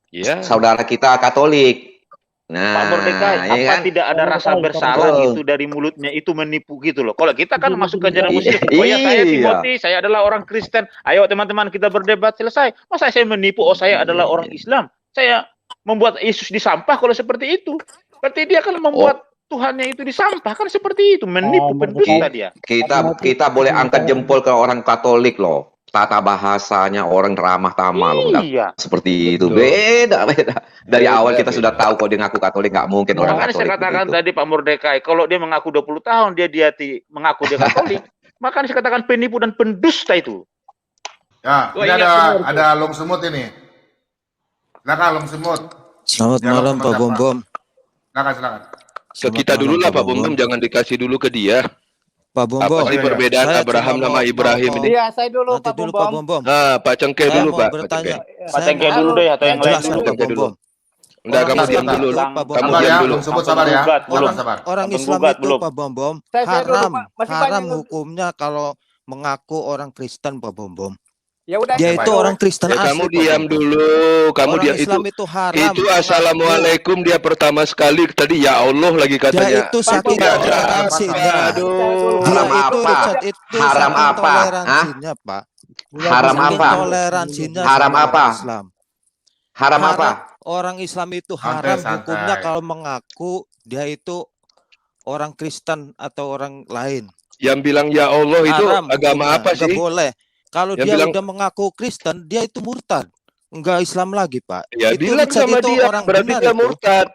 Iya. saudara kita Katolik. Nah, Pak Mordekai, ya apa kan? tidak ada rasa bersalah Betul. gitu dari mulutnya itu menipu gitu loh. Kalau kita kan masuk ke ajaran Muslim, Iya. oh ya saya Timothy, saya adalah orang Kristen. Ayo teman-teman kita berdebat selesai. Masa saya menipu? Oh saya adalah orang Islam. Saya membuat Yesus di sampah kalau seperti itu. Berarti dia kan membuat Tuhannya itu di sampah kan seperti itu, menipu pendusta dia. Kita boleh angkat jempol ke orang Katolik loh. Tata bahasanya orang ramah tamah loh. Nggak Iya. seperti itu. Betul. Beda. Dari Beda, awal kita beda. sudah tahu kalau dia ngaku Katolik nggak mungkin orang Makanya saya Katolik katakan begitu. tadi Pak Mordekai, kalau dia mengaku 20 tahun dia mengaku dia Katolik, makanya saya katakan penipu dan pendusta itu. Ya, Wah, ini iya, ada long semut ini. Silakan long semut. Selamat Dialog malam sama Pak siapa? Bom Bom. Silakan. Ke kita dulu lah Pak Bom, jangan dikasih dulu ke dia. Pak Bom Apa Bom. sih perbedaan Saya Abraham cuma sama mau- Ibrahim ini? Iya, saya dulu Nanti Pak dulu Bom Pak Bom. Bom Bom. Ah, Pak Cengkeh Saya dulu mau Pak. Pak bertanya. Cengkeh. Pak Cengkeh dulu deh atau yang lain Jelaskan dulu. Pak Bom Bom. Enggak, kamu Orang diam Islam dulu. itu, Kamu Pak Bom Sabar Bom. ya, diam dulu. long semut sabar ya. Penggugat belum. Sabar. Orang Penggugat Islam itu belum. Pak Bom Bom Saya dulu, haram Pak. Masih banyak haram yang- hukumnya kalau mengaku orang Kristen Pak Bom Bom. Ya udah. Dia Baik. itu orang Kristen Ya, asli. kamu Pak diam Bom Bom. dulu. Kamu Orang diam Islam itu haram. itu assalamualaikum dia pertama sekali tadi ya Allah lagi Dia katanya. itu saking Tidak ada toleransinya. Aduh. Dia Haram itu apa? Richard itu Haram saking apa? toleransinya Pak. Haram Saking apa? toleransinya Haram sama orang apa? Islam. Haram apa? Orang Islam itu Santai, haram santai. hukumnya kalau mengaku dia itu orang Kristen atau orang lain. Yang bilang ya Allah itu Haram agama hukumnya, apa nggak sih? boleh. Kalau Yang dia bilang- udah mengaku Kristen, dia itu murtad. Enggak Islam lagi, Pak. Ya Itu bilang Richard sama itu dia orang berarti benar dia itu. murtad.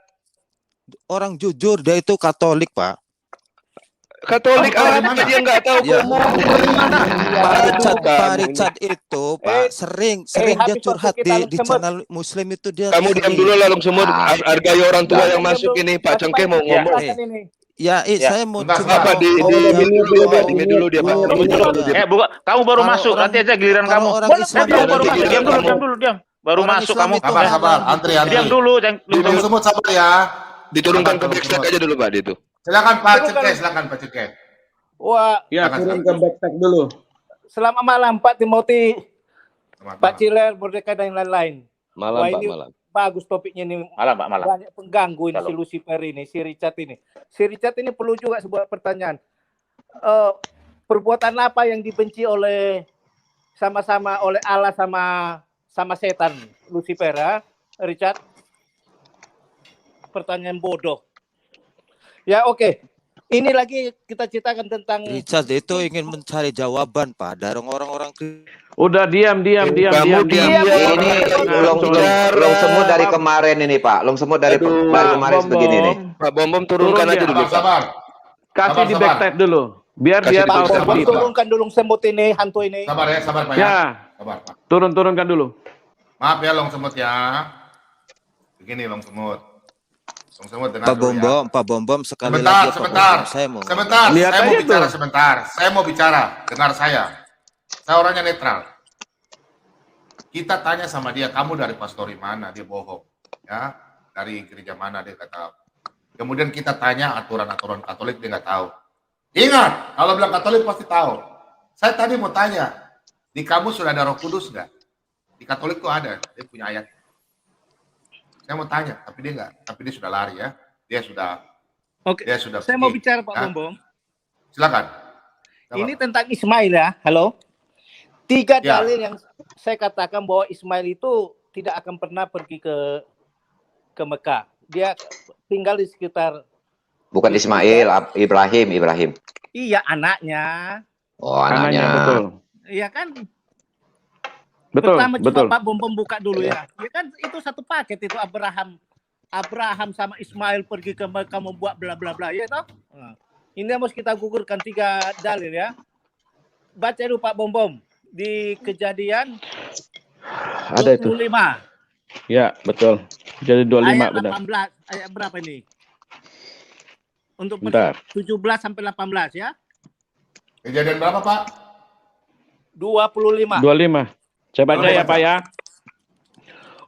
Orang jujur, dia itu Katolik, Pak. Katolik Kamu tahu dari apa mana? dia nggak tahu Ya. kamu. Pak Richard itu, Pak, sering dia habis curhat waktu kita di semut. channel Muslim itu dia Kamu diam sering. dulu lah Long Semut. Ah. Hargai orang tua Nah. yang masuk ini. Pak Cengkeh mau Ya. ngomong. Ya, Ya. saya mau Bentar, cuma Pak, Apa mau- di mau- mute dulu Pak, di mute dulu dia Pak. mau- Di mute dulu dia. Bukan, kamu baru Kalau masuk, orang- nanti aja giliran kalau kamu. orang Islam Kamu baru nanti masuk, giliran diam dulu, kamu. diam. Baru Orang masuk Islam kamu. itu Sabar, antri. Diam dulu, jangan Long semut sabar ya. Diturunkan ke Sabar, backstage Long aja dulu Pak di itu. Silakan Pak Cengkeh, silakan Pak Cengkeh. Wah, Ya, Silakan, turun ke silakan. backstage dulu. selamat malam Pak Timothy, Selamat Pak malam. Ciler, Merdeka dan lain-lain. Malam Wah, Pak, ini malam. bagus topiknya nih. Malam, Pak, malam. Banyak pengganggu ini si Shalom. Lucifer ini, si Richard ini. Si Richard ini perlu juga sebuah pertanyaan. Perbuatan apa yang dibenci oleh sama-sama oleh Allah sama setan Lucifer ya, Richard? Pertanyaan bodoh. Ya oke. Ini lagi kita ceritakan tentang Richard itu ingin mencari jawaban, Pak, dari orang-orang Udah diam. Kamu diam. Ini long semut dari kemarin ini Pak. Long semut dari Aduh, kemarin begini nih. Pak Bom Bom turunkan Turun aja dia. dulu Sabar, Pak. sabar. Kasih Sabar, di sabar. backstage dulu. Biar Kasih dia di tahu backstage. seperti itu. turunkan dulu semut ini, hantu ini. Sabar ya, sabar Pak ya. Ya, Sabar Pak. turunkan dulu. Maaf ya long semut ya. Begini long semut. Long semut dengar Pak dulu Bom ya. Bom, Pak Bom Bom sekali Sebentar, lagi Pak Bom sebentar. Bom, saya mau Sebentar, Lihat saya mau aja bicara tuh. sebentar. Saya mau bicara, dengar saya. Saya orangnya netral. Kita tanya sama dia, kamu dari pastori mana? Dia bohong. Ya. dari gereja mana, dia nggak tahu. Kemudian kita tanya aturan-aturan Katolik, dia nggak tahu. Ingat, kalau bilang Katolik pasti tahu. Saya tadi mau tanya, di kamu sudah ada Roh Kudus nggak? Di Katolik tuh ada, dia punya ayat. Saya mau tanya, tapi dia nggak, tapi dia sudah lari ya. Dia sudah. Oke. Dia sudah Saya pergi. mau bicara Pak Ya. Bombom. Silakan. Ini tentang Ismail ya. Halo. 3 Ya. dalil yang saya katakan bahwa Ismail itu tidak akan pernah pergi ke Mekah. Dia tinggal di sekitar. Bukan Ismail, Ibrahim. Iya, anaknya. Oh, anaknya. Betul. Iya kan? Betul, Pertama betul. coba Pak Bombom buka dulu ya. Ya kan itu satu paket itu Abraham sama Ismail pergi ke Mekah membuat bla bla bla ya toh? Nah, ini harus kita gugurkan 3 dalil ya. Baca dulu Pak Bombom di Kejadian Ada itu. 25 Ya, betul. Jadi 25 ayat benar. 18 ayat berapa ini? Untuk Bentar. 17 sampai 18 ya. Kejadian berapa, Pak? 25. 25. Saya baca ya, Pak ya.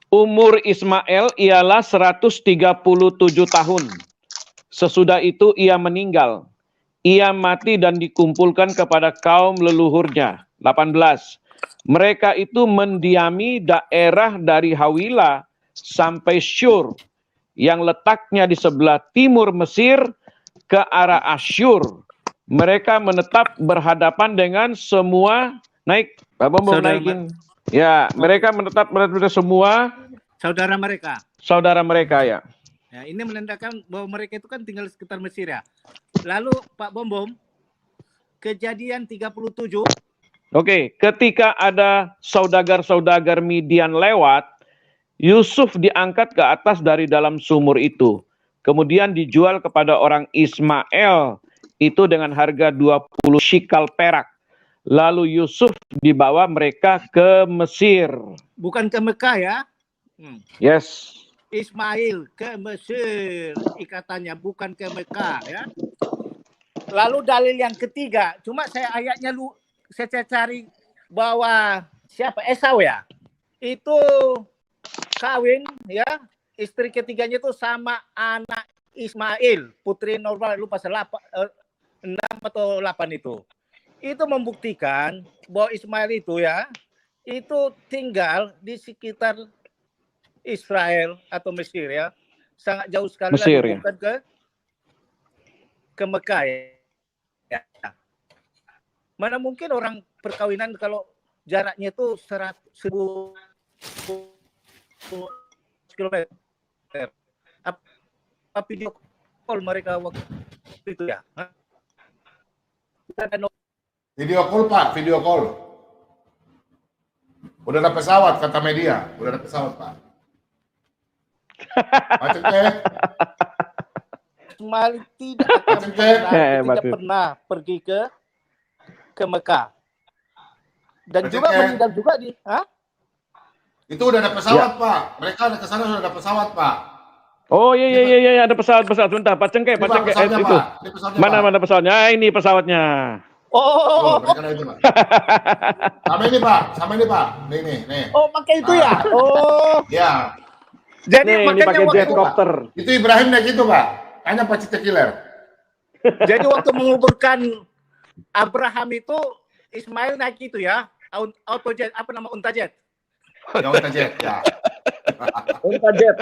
Umur Ismail ialah 137 tahun. Sesudah itu ia meninggal. Ia mati dan dikumpulkan kepada kaum leluhurnya. 18. Mereka itu mendiami daerah dari Hawila sampai Syur, yang letaknya di sebelah timur Mesir ke arah Asyur. Mereka menetap berhadapan dengan semua naik. Bapak mau Saudara naikin. Ya, mereka menetap berhadapan semua saudara mereka. ya. Ya, ini menandakan bahwa mereka itu kan tinggal di sekitar Mesir ya. Lalu Pak Bombom, Kejadian 37. Oke, ketika ada saudagar-saudagar Midian lewat, Yusuf diangkat ke atas dari dalam sumur itu. Kemudian dijual kepada orang Ismail itu dengan harga 20 shikal perak. Lalu Yusuf dibawa mereka ke Mesir. Bukan ke Mekah ya. Yes. Ismail ke Mesir ikatannya, bukan ke Mekah ya. Lalu dalil yang ketiga, cuma saya ayatnya saya cari bahwa siapa Esau ya, itu kawin ya, istri ketiganya itu sama anak Ismail, putri normal, lupa 6 atau 8 itu. Itu membuktikan bahwa Ismail itu ya, itu tinggal di sekitar Israel atau Mesir ya, sangat jauh sekali Mesir, lagi, ya. bukan ke Mekah ya. Mana mungkin orang perkawinan kalau jaraknya itu 100 kilometer. Apa video call mereka waktu itu ya? Hah? Video call, Pak, video call. Udah ada pesawat, kata media. Udah ada pesawat, Pak. Macet deh. Ismail tidak pernah pergi ke Mekah. Dan juga meninggal juga di. Hah? Itu udah ada pesawat, Pak. Mereka ada ke sana sudah ada pesawat, Pak. Oh iya ada pesawat. Bentar, Pak Cengke, itu. Pak. Mana pesawatnya? Ah, ini pesawatnya. Oh. Mereka ada itu, Pak. Sama ini, Pak. Nih. Oh, pakai itu ya? Oh. Ya. Jadi ini pakai jet copter. Itu Ibrahim naik itu, Pak. Tanya Pak Cita Killer. Jadi waktu menguburkan Abraham itu Ismail naik itu ya, auto jet, apa nama, unta jet. Ya, unta jet, ya. Unta jet.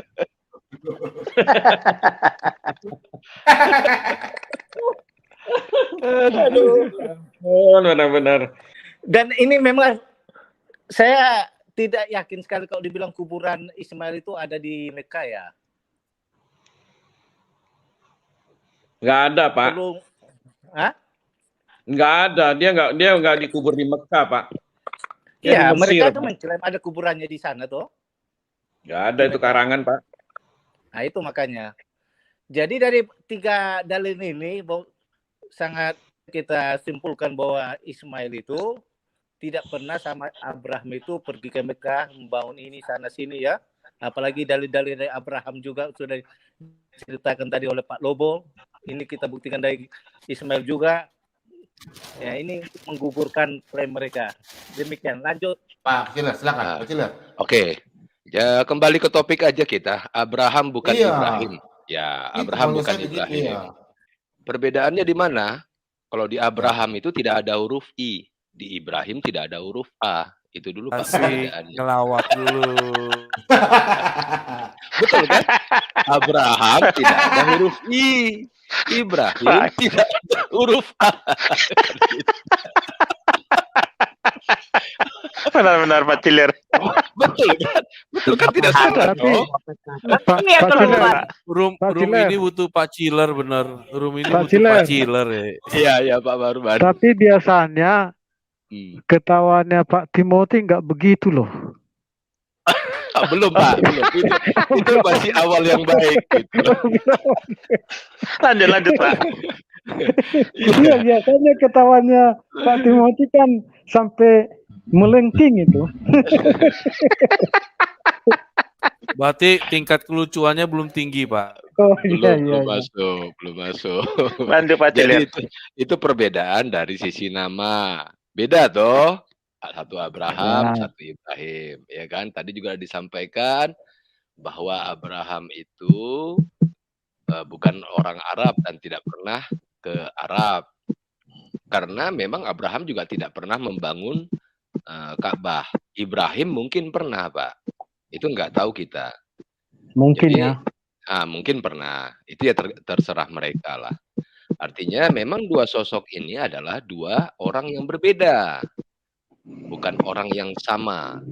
Aduh. Oh, benar-benar. Dan ini memang saya tidak yakin sekali kalau dibilang kuburan Ismail itu ada di Mekah ya. Nggak ada, Pak. Hah? Nggak ada. Dia nggak dikubur di Mekah, Pak. Iya, mereka tuh mengklaim ada kuburannya di sana tuh. Nggak ada, itu karangan, Pak. Nah, itu makanya. Jadi dari 3 dalil ini sangat kita simpulkan bahwa Ismail itu tidak pernah sama Abraham itu pergi ke Mekah membangun ini sana sini ya. Apalagi dalil-dalil dari Abraham juga sudah diceritakan tadi oleh Pak Lobo. Ini kita buktikan dari Ismail juga. Ya, ini menggugurkan klaim mereka. Demikian, lanjut. Pak Killer, silakan. Pak Killer. Oke. Ya, kembali ke topik aja kita. Abraham bukan Iya, Ibrahim. Ya, itu Abraham maunya bukan saya begitu Ibrahim. ya. Perbedaannya di mana? Kalau di Ya. Abraham itu tidak ada huruf I, di Ibrahim tidak ada huruf A. Itu dulu Pak Asik, perbedaannya. ngelawak dulu. Betul kan? Abraham tidak ada huruf I, Ibrahim tidak ada huruf A. Benar-benar Pak Ciler. Betul kan? Betul kan tidak salah toh? Iya betul Pak. Room Ciler. ini butuh Pak Ciler bener. Room ini Pak butuh Pak Ciler. Ciler ya. Iya, iya Pak Barman. Tapi biasanya ketawaannya Pak Timothy nggak begitu loh. Belum Pak, belum. Itu masih awal yang baik. Gitu. Lanjut Pak. Iya, biasanya ketawanya Pak Timothy kan sampai melengking itu. Berarti tingkat kelucuannya belum tinggi, Pak. Oh belum masuk. Lanjut Pak Jadi Ciler. itu perbedaan dari sisi nama. Beda toh. Satu Abraham, satu Ibrahim, ya kan? Tadi juga disampaikan bahwa Abraham itu bukan orang Arab dan tidak pernah ke Arab. Karena memang Abraham juga tidak pernah membangun Ka'bah. Ibrahim mungkin pernah, Pak. Itu nggak tahu kita. Mungkin Jadi, ya. mungkin pernah. Itu ya terserah mereka lah. Artinya memang dua sosok ini adalah dua orang yang berbeda. Bukan orang yang sama.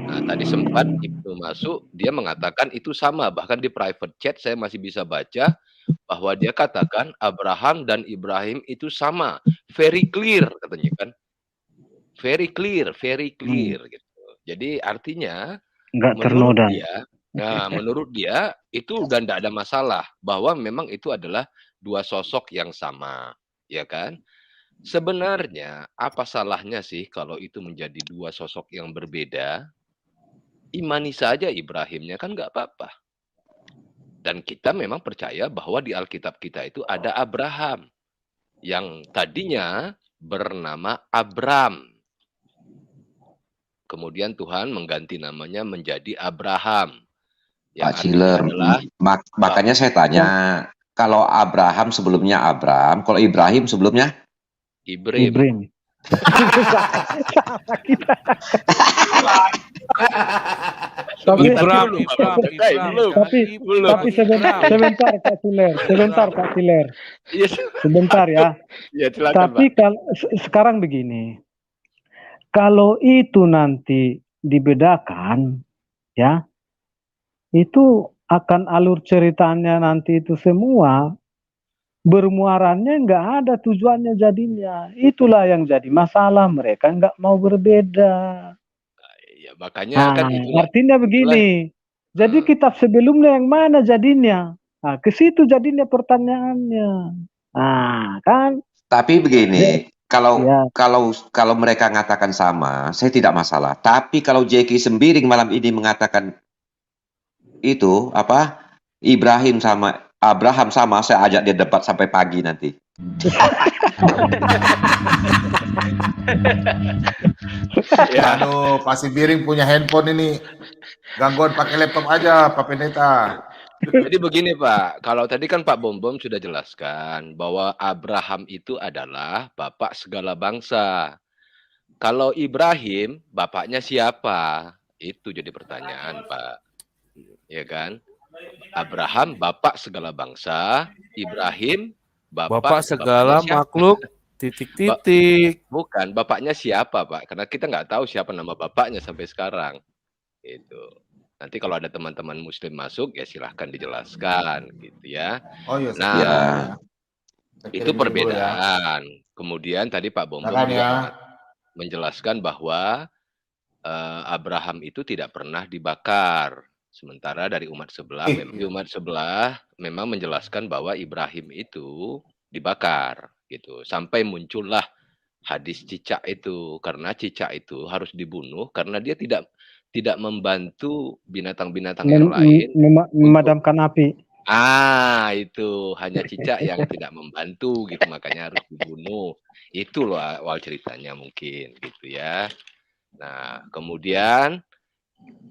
Nah, tadi sempat Ibnu masuk, dia mengatakan itu sama. Bahkan di private chat saya masih bisa baca bahwa dia katakan Abraham dan Ibrahim itu sama. Very clear katanya kan. Very clear gitu. Jadi artinya Nggak ternoda. menurut dia itu udah tidak ada masalah bahwa memang itu adalah dua sosok yang sama, ya kan? Sebenarnya apa salahnya sih kalau itu menjadi dua sosok yang berbeda? Imani saja Ibrahimnya kan nggak apa-apa. Dan kita memang percaya bahwa di Alkitab kita itu ada Abraham yang tadinya bernama Abram. Kemudian Tuhan mengganti namanya menjadi Abraham. Pak Ciler, makanya saya tanya, kalau Abraham sebelumnya Abram, kalau Ibrahim sebelumnya? Ibrahim. Tapi sebentar Pak Ciler. Sebentar ya. Tapi kalau sekarang begini, kalau itu nanti dibedakan, ya, itu akan alur ceritanya nanti itu semua bermuarannya nggak ada tujuannya jadinya. Itulah yang jadi masalah, mereka nggak mau berbeda. Ya, makanya kan artinya begini. Jadi kitab sebelumnya yang mana jadinya? Nah, ke situ jadinya pertanyaannya. Nah, kan? Tapi begini, kalau mereka mengatakan sama, saya tidak masalah. Tapi kalau Jeki Sembiring malam ini mengatakan itu apa? Abraham sama, saya ajak dia debat sampai pagi nanti. Ya, Pak Sembiring punya handphone ini. Gangguan pakai laptop aja, Pak Pendeta. Jadi begini Pak, kalau tadi kan Pak Bom sudah jelaskan bahwa Abraham itu adalah bapak segala bangsa. Kalau Ibrahim, bapaknya siapa? Itu jadi pertanyaan Pak. Ya kan? Abraham bapak segala bangsa, Ibrahim bapak segala makhluk titik-titik. Bukan, bapaknya siapa Pak? Karena kita nggak tahu siapa nama bapaknya sampai sekarang. Itu. Nanti kalau ada teman-teman Muslim masuk ya silahkan dijelaskan, gitu ya. Oh iya. Nah, itu perbedaan. Kemudian tadi Pak Bom juga menjelaskan bahwa Abraham itu tidak pernah dibakar. Sementara dari umat sebelah, memang menjelaskan bahwa Ibrahim itu dibakar, gitu. Sampai muncullah hadis cicak itu, karena cicak itu harus dibunuh karena dia tidak membantu binatang-binatang yang lain memadamkan api. Itu hanya cicak yang tidak membantu, gitu, makanya harus dibunuh. Itu loh awal ceritanya mungkin, gitu ya. Nah, kemudian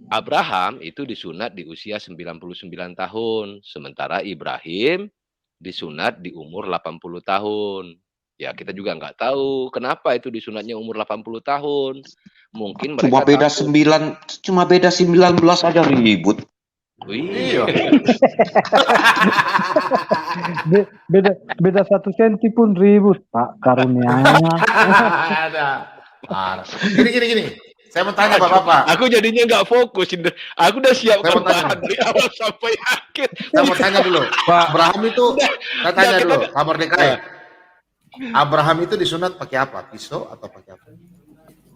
Abraham itu disunat di usia 99 tahun, sementara Ibrahim disunat di umur 80 tahun. Ya, kita juga nggak tahu kenapa itu disunatnya umur 80 tahun. Mungkin Cuma mereka beda takut. 19 aja ribut. Iya. Beda 1 senti pun ribut, Pak karunianya. Ada. Gini. Saya mau tanya Bapak-Bapak. Aku jadinya nggak fokus. Aku udah Saya siapkan mau tanya. bahan dari awal sampai akhir. Saya mau tanya dulu. Abraham itu, saya tanya dulu, kabar DKI. Abraham itu disunat pakai apa? Pisau atau pakai apa?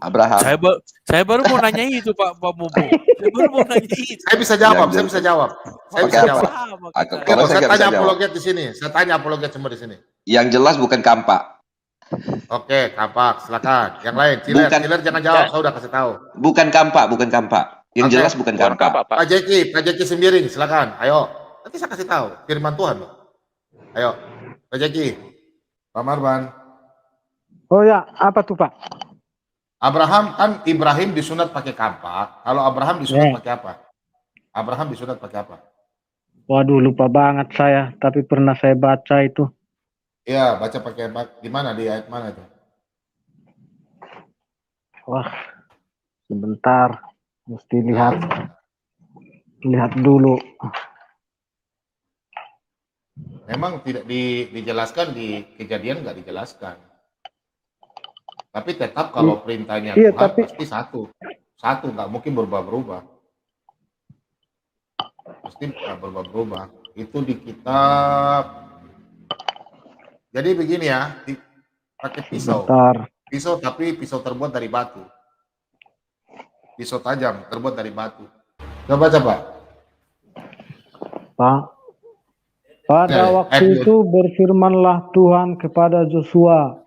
Abraham. Saya baru mau nanya itu Pak Bobo. Saya baru mau nanya itu. Saya bisa jawab, saya bisa jawab. Saya bisa jawab. Kalau Saya saya tanya bisa jawab. apologet di sini. Saya tanya apologet semua di sini. Yang jelas bukan kampak. Oke, Kapak, silakan. Yang lain, Ciler jangan jawab. Saya udah kasih tahu. Bukan kampak, bukan kampak. Yang Oke. jelas bukan kampak. Pak Jeki Sembiring, silakan. Ayo. Nanti saya kasih tahu. Firman Tuhan loh. Ayo, Pak Jeki, Pak Marban. Oh ya, apa tuh Pak? Abraham kan Ibrahim disunat pakai kampak. Kalau Abraham disunat Ya. pakai apa? Abraham disunat pakai apa? Waduh, lupa banget saya, tapi pernah saya baca itu. Iya, baca pakai di mana, di ayat mana itu? Wah, sebentar, mesti lihat dulu. Memang tidak dijelaskan di Kejadian, nggak dijelaskan. Tapi tetap kalau perintahnya Iya, Tuhan pasti satu, nggak mungkin berubah-berubah. Pasti nggak berubah-berubah. Itu di kitab. Jadi begini ya, pakai pisau. Sebentar. Pisau tapi pisau terbuat dari batu. Pisau tajam terbuat dari batu. Coba. Pak, pada waktu itu berfirmanlah Tuhan kepada Joshua,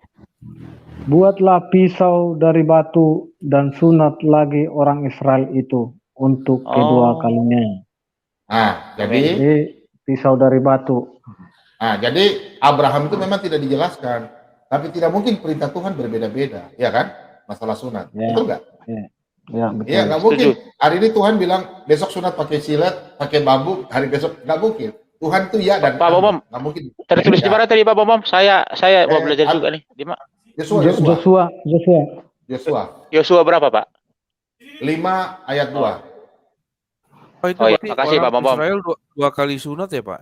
buatlah pisau dari batu dan sunat lagi orang Israel itu untuk kedua kalinya. Nah, jadi pisau dari batu. Nah, jadi Abraham itu memang tidak dijelaskan, tapi tidak mungkin perintah Tuhan berbeda-beda, ya kan? Masalah sunat, Ya. betul nggak? Ya, betul. Iya, nggak mungkin. Hari ini Tuhan bilang besok sunat pakai silet, pakai bambu, hari besok nggak mungkin. Tuhan itu ya dan Pak Bomom, nggak mungkin. tertulis di mana tadi Pak Bomom? Saya mau belajar juga nih. Di mana? Yosua berapa Pak? 5 ayat 2. Oh, itu Oh ya, berarti makasih orang Pak Bomom. Israel dua kali sunat ya Pak?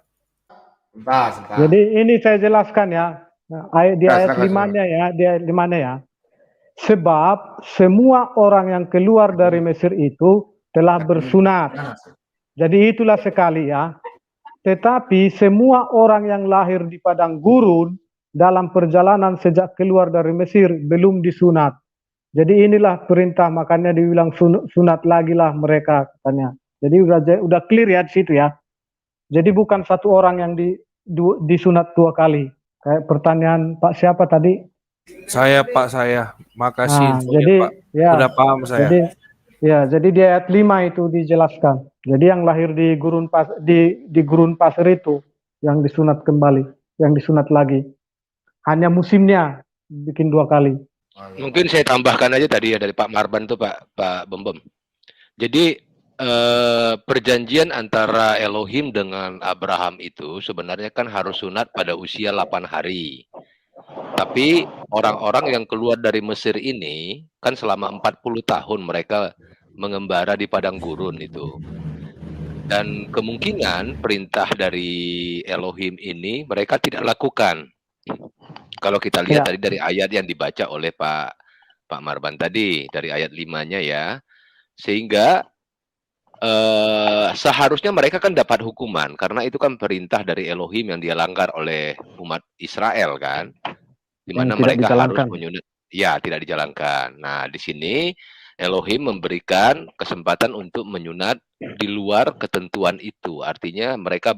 Sebentar. Jadi ini saya jelaskan ya. Di ayat silakan, 5-nya ya, di ayat 5-nya ya. Sebab semua orang yang keluar dari Mesir itu telah bersunat. Jadi itulah sekali ya. Tetapi semua orang yang lahir di padang gurun dalam perjalanan sejak keluar dari Mesir belum disunat. Jadi inilah perintah, makanya dibilang sunat lagi lah mereka katanya. Jadi udah clear ya di situ ya. Jadi bukan satu orang yang disunat 2 kali. Kayak pertanyaan Pak siapa tadi? Saya. Makasih infonya, jadi Pak. ya. Udah paham saya. Jadi di ayat 5 itu dijelaskan. Jadi yang lahir di gurun pasir itu yang disunat kembali, yang disunat lagi. Hanya musimnya bikin 2 kali. Mungkin saya tambahkan aja tadi ya dari Pak Marban tuh Pak Bembem. Jadi perjanjian antara Elohim dengan Abraham itu sebenarnya kan harus sunat pada usia 8 hari. Tapi orang-orang yang keluar dari Mesir ini kan selama 40 tahun mereka mengembara di padang gurun itu. Dan kemungkinan perintah dari Elohim ini mereka tidak lakukan. Kalau kita lihat tadi dari ayat yang dibaca oleh Pak Marban tadi, dari ayat 5-nya ya. Sehingga seharusnya mereka kan dapat hukuman karena itu kan perintah dari Elohim yang dia langgar oleh umat Israel kan, di mana mereka harus menyunat, ya tidak dijalankan. Nah di sini Elohim memberikan kesempatan untuk menyunat di luar ketentuan itu, artinya mereka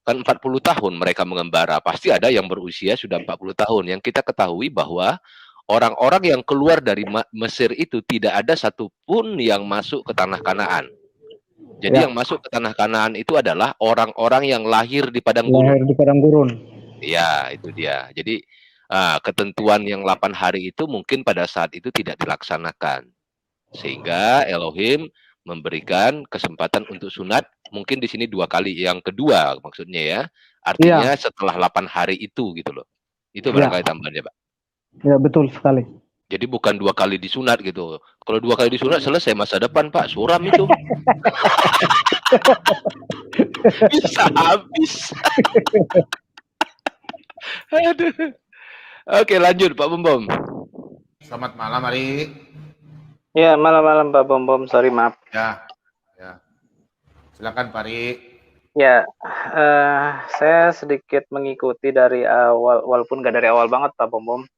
kan 40 tahun mereka mengembara, pasti ada yang berusia sudah 40 tahun. Yang kita ketahui bahwa orang-orang yang keluar dari Mesir itu tidak ada satupun yang masuk ke tanah Kanaan. Jadi yang masuk ke tanah Kanaan itu adalah orang-orang yang lahir di padang gurun. Lahir di padang gurun. Ya, itu dia. Jadi ketentuan yang 8 hari itu mungkin pada saat itu tidak dilaksanakan. Sehingga Elohim memberikan kesempatan untuk sunat, mungkin di sini 2 kali, yang kedua maksudnya ya, artinya setelah 8 hari itu gitu loh. Itu Iya, barangkali tambahannya, Pak. ya betul sekali. Jadi bukan 2 kali disunat gitu. Kalau 2 kali disunat selesai masa depan, Pak, suram itu. Bisa habis. Aduh. Oke, lanjut Pak Bom. Selamat malam, Ari. Ya, malam-malam Pak Bom. Sorry, maaf. Ya. Silakan, Pak Ari. Ya, saya sedikit mengikuti dari awal, walaupun nggak dari awal banget Pak Bom.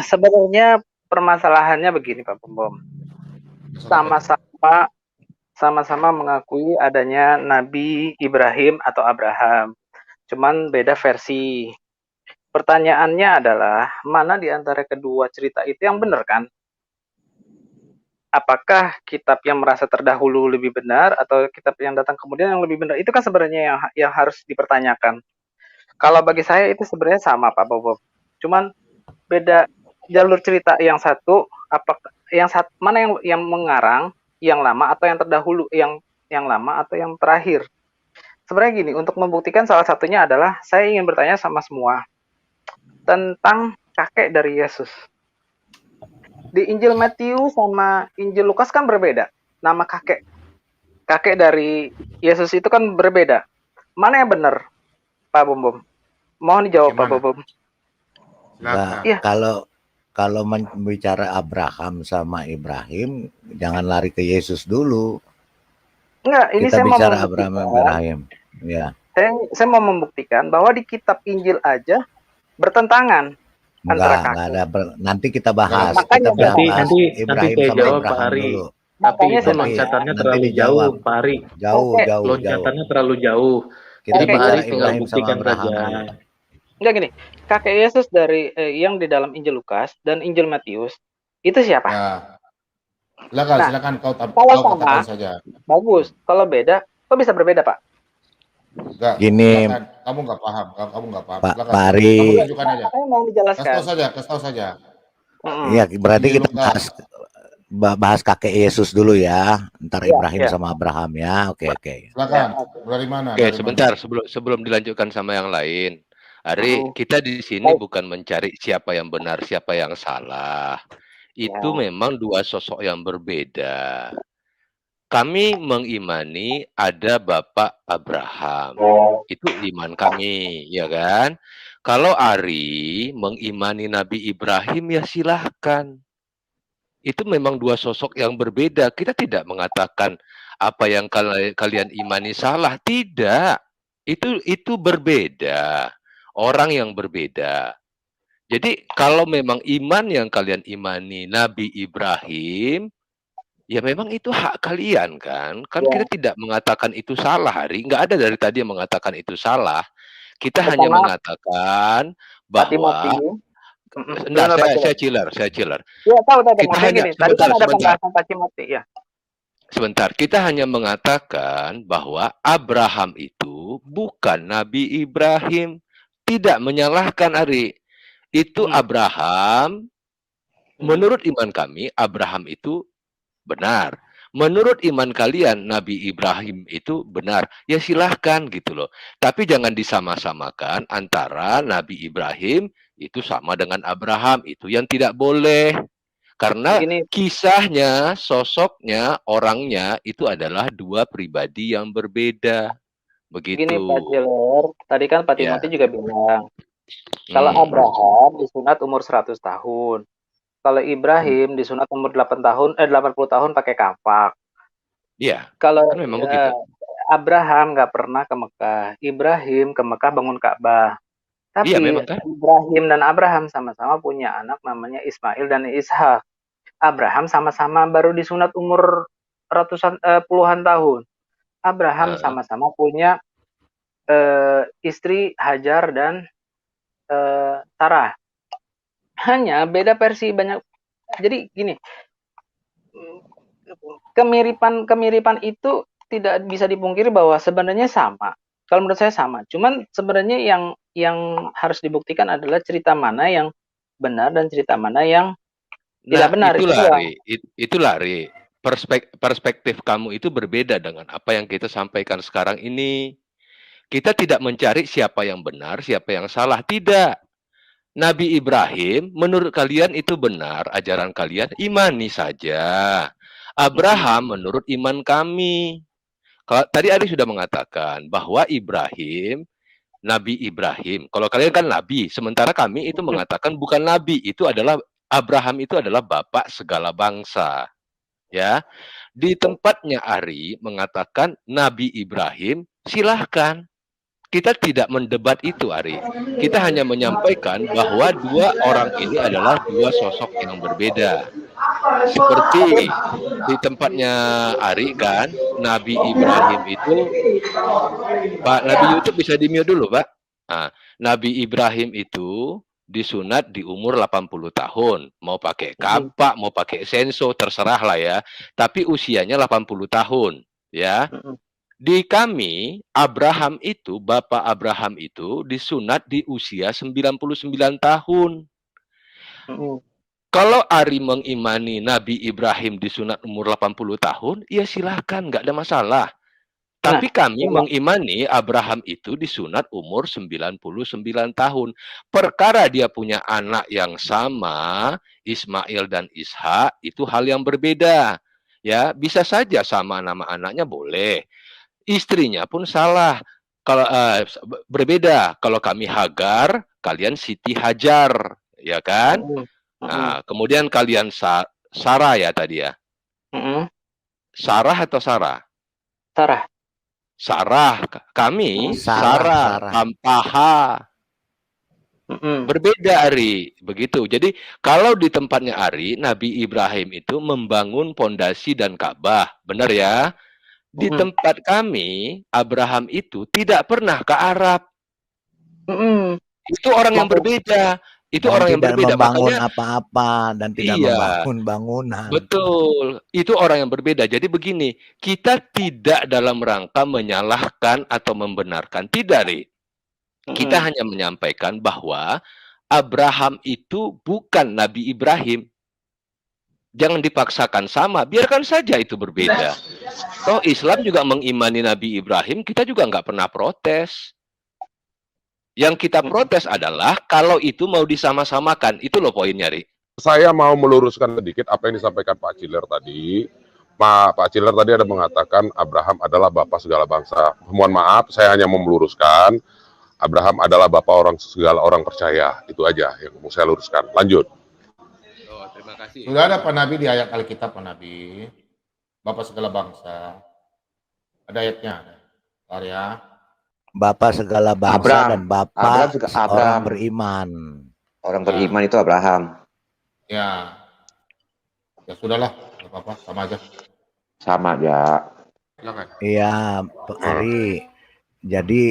Sebenarnya permasalahannya begini Pak Bom. Sama-sama mengakui adanya Nabi Ibrahim atau Abraham. Cuman beda versi. Pertanyaannya adalah, mana di antara kedua cerita itu yang benar kan? Apakah kitab yang merasa terdahulu lebih benar atau kitab yang datang kemudian yang lebih benar? Itu kan sebenarnya yang harus dipertanyakan. Kalau bagi saya itu sebenarnya sama Pak Bobo. Cuman beda jalur cerita yang satu, mana yang mengarang, yang lama atau yang terdahulu, yang lama atau yang terakhir. Sebenarnya gini, untuk membuktikan salah satunya adalah saya ingin bertanya sama semua tentang kakek dari Yesus. Di Injil Matius sama Injil Lukas kan berbeda. Nama kakek dari Yesus itu kan berbeda. Mana yang benar, Pak Bom? Mohon dijawab, Pak Bom. Nah, Iya. kalau bicara Abraham sama Ibrahim, jangan lari ke Yesus dulu. Enggak, ini Kita saya mau bicara Abraham dan Ibrahim. Ya. Saya mau membuktikan bahwa di kitab Injil aja bertentangan antara kakek. Enggak ada. Nanti kita bahas. Makanya Kita bahas nanti Ibrahim saya sama jawab Pak Abraham Ari. dulu. Tapi Makanya itu loncatannya nanti terlalu dijawab. jauh, Pak Ari. Jauh. Loncatannya terlalu jauh. Kita Jadi Pak bicara Ari tinggal Ibrahim sama buktikan Abraham saja. dulu. Enggak gini, kakek Yesus dari yang di dalam Injil Lukas dan Injil Matius itu siapa? Ya. Nah, Silakan kau kalau sama, katakan saja. bagus. Kalau beda, kok bisa berbeda, Pak? Enggak. Gini, Silakan. Kamu nggak paham. Pak Silakan. Ari. Kamu lanjutkan aja. Saya mau dijelaskan. Kasih tahu saja. Iya, berarti Injil kita bahas kakek Yesus dulu ya. Ntar Ya, Ibrahim ya. sama Abraham ya. Oke. Silakan. Dari mana? Oke, Dari sebentar mana? sebelum dilanjutkan sama yang lain. Ari, kita di sini bukan mencari siapa yang benar, siapa yang salah. Itu memang 2 sosok yang berbeda. Kami mengimani ada Bapak Abraham. Itu iman kami, ya kan? Kalau Ari mengimani Nabi Ibrahim, ya silahkan. Itu memang 2 sosok yang berbeda. Kita tidak mengatakan apa yang kalian imani salah. Tidak. Itu berbeda. Orang yang berbeda. Jadi kalau memang iman yang kalian imani Nabi Ibrahim, ya memang itu hak kalian kan. Kan kita tidak mengatakan itu salah, Hari. Nggak ada dari tadi yang mengatakan itu salah. Kita hanya mengatakan bahwa enggak, saya chiller. Ya, tahu. Kita Maksudnya hanya gini, tadi kan ada sebentar. pembahasan Pak Timothy, ya. Sebentar, kita hanya mengatakan bahwa Abraham itu bukan Nabi Ibrahim. Tidak menyalahkan, Ari. Itu Abraham, menurut iman kami, Abraham itu benar. Menurut iman kalian, Nabi Ibrahim itu benar. Ya silahkan gitu loh. Tapi jangan disama-samakan antara Nabi Ibrahim itu sama dengan Abraham. Itu yang tidak boleh. Karena kisahnya, sosoknya, orangnya itu adalah 2 pribadi yang berbeda. Begitu. Gini Pak Jeler, tadi kan Pak Timothy juga bilang, kalau Abraham disunat umur 100 tahun. Kalau Ibrahim disunat umur 80 tahun pakai kapak. Iya. Kalau Kan memang begitu. Abraham nggak pernah ke Mekah, Ibrahim ke Mekah bangun Ka'bah. Tapi Iya, memang kan? Ibrahim dan Abraham sama-sama punya anak namanya Ismail dan Ishak. Abraham sama-sama baru disunat umur puluhan tahun. Abraham sama-sama punya istri Hajar dan Sarah. Hanya beda versi banyak. Jadi gini, kemiripan itu tidak bisa dipungkiri bahwa sebenarnya sama. Kalau menurut saya sama. Cuman sebenarnya yang harus dibuktikan adalah cerita mana yang benar dan cerita mana yang tidak benar. Itulah, Ri. perspektif kamu itu berbeda dengan apa yang kita sampaikan sekarang ini. Kita tidak mencari siapa yang benar, siapa yang salah. Tidak. Nabi Ibrahim, menurut kalian itu benar, ajaran kalian, imani saja. Abraham, menurut iman kami. Tadi Ari sudah mengatakan bahwa Nabi Ibrahim, kalau kalian kan Nabi, sementara kami itu mengatakan bukan Nabi, Abraham itu adalah bapak segala bangsa. Ya, di tempatnya Ari mengatakan Nabi Ibrahim, silahkan. Kita tidak mendebat itu, Ari. Kita hanya menyampaikan bahwa dua orang ini adalah dua sosok yang berbeda. Seperti di tempatnya Ari kan, Nabi Ibrahim itu, Pak, Nabi YouTube bisa di-mute dulu, Pak. Nah, Nabi Ibrahim itu disunat di umur 80 tahun. Mau pakai kapak, mau pakai senso, terserah lah ya. Tapi usianya 80 tahun, ya. Di kami, Bapak Abraham itu disunat di usia 99 tahun. Kalau Ari mengimani Nabi Ibrahim disunat umur 80 tahun, ya silahkan, nggak ada masalah. Tapi kami mengimani Abraham itu disunat umur 99 tahun. Perkara dia punya anak yang sama, Ismail dan Ishak, itu hal yang berbeda. Ya, bisa saja sama nama anaknya boleh. Istrinya pun salah. Kalau berbeda. Kalau kami Hagar, kalian Siti Hajar, ya kan? Nah, kemudian kalian Sarah ya tadi ya. Sarah atau Sarah? Sarah. Kami Sarah. Tampaha. Berbeda, Ari. Begitu. Jadi kalau di tempatnya Ari, Nabi Ibrahim itu membangun pondasi dan Ka'bah. Benar ya? Di tempat kami, Abraham itu tidak pernah ke Arab. Itu orang yang berbeda. Itu Dan orang yang tidak berbeda. membangun Makanya apa-apa dan tidak membangun bangunan. betul. Itu orang yang berbeda. Jadi begini, kita tidak dalam rangka menyalahkan atau membenarkan. Tidak, Ri. Kita hanya menyampaikan bahwa Abraham itu bukan Nabi Ibrahim. Jangan dipaksakan sama, biarkan saja itu berbeda. Toh Islam juga mengimani Nabi Ibrahim, kita juga nggak pernah protes. Yang kita protes adalah kalau itu mau disama-samakan, itu loh poinnya, Ri. Saya mau meluruskan sedikit apa yang disampaikan Pak Ciler tadi. Pak Ciler tadi ada mengatakan Abraham adalah bapak segala bangsa. Mohon maaf, saya hanya mau meluruskan. Abraham adalah bapak segala orang percaya. Itu aja yang mau saya luruskan. Lanjut. Terima kasih. Sudah ada Pak Nabi di ayat Alkitab, Pak Nabi. Bapak segala bangsa. Ada ayatnya. Bentar ya. Bapak segala bangsa dan bapak orang beriman. Orang beriman itu Abraham. Ya. Ya sudahlah, nggak apa-apa, sama aja. Sama aja. Silakan. Iya, Pak Ari. Jadi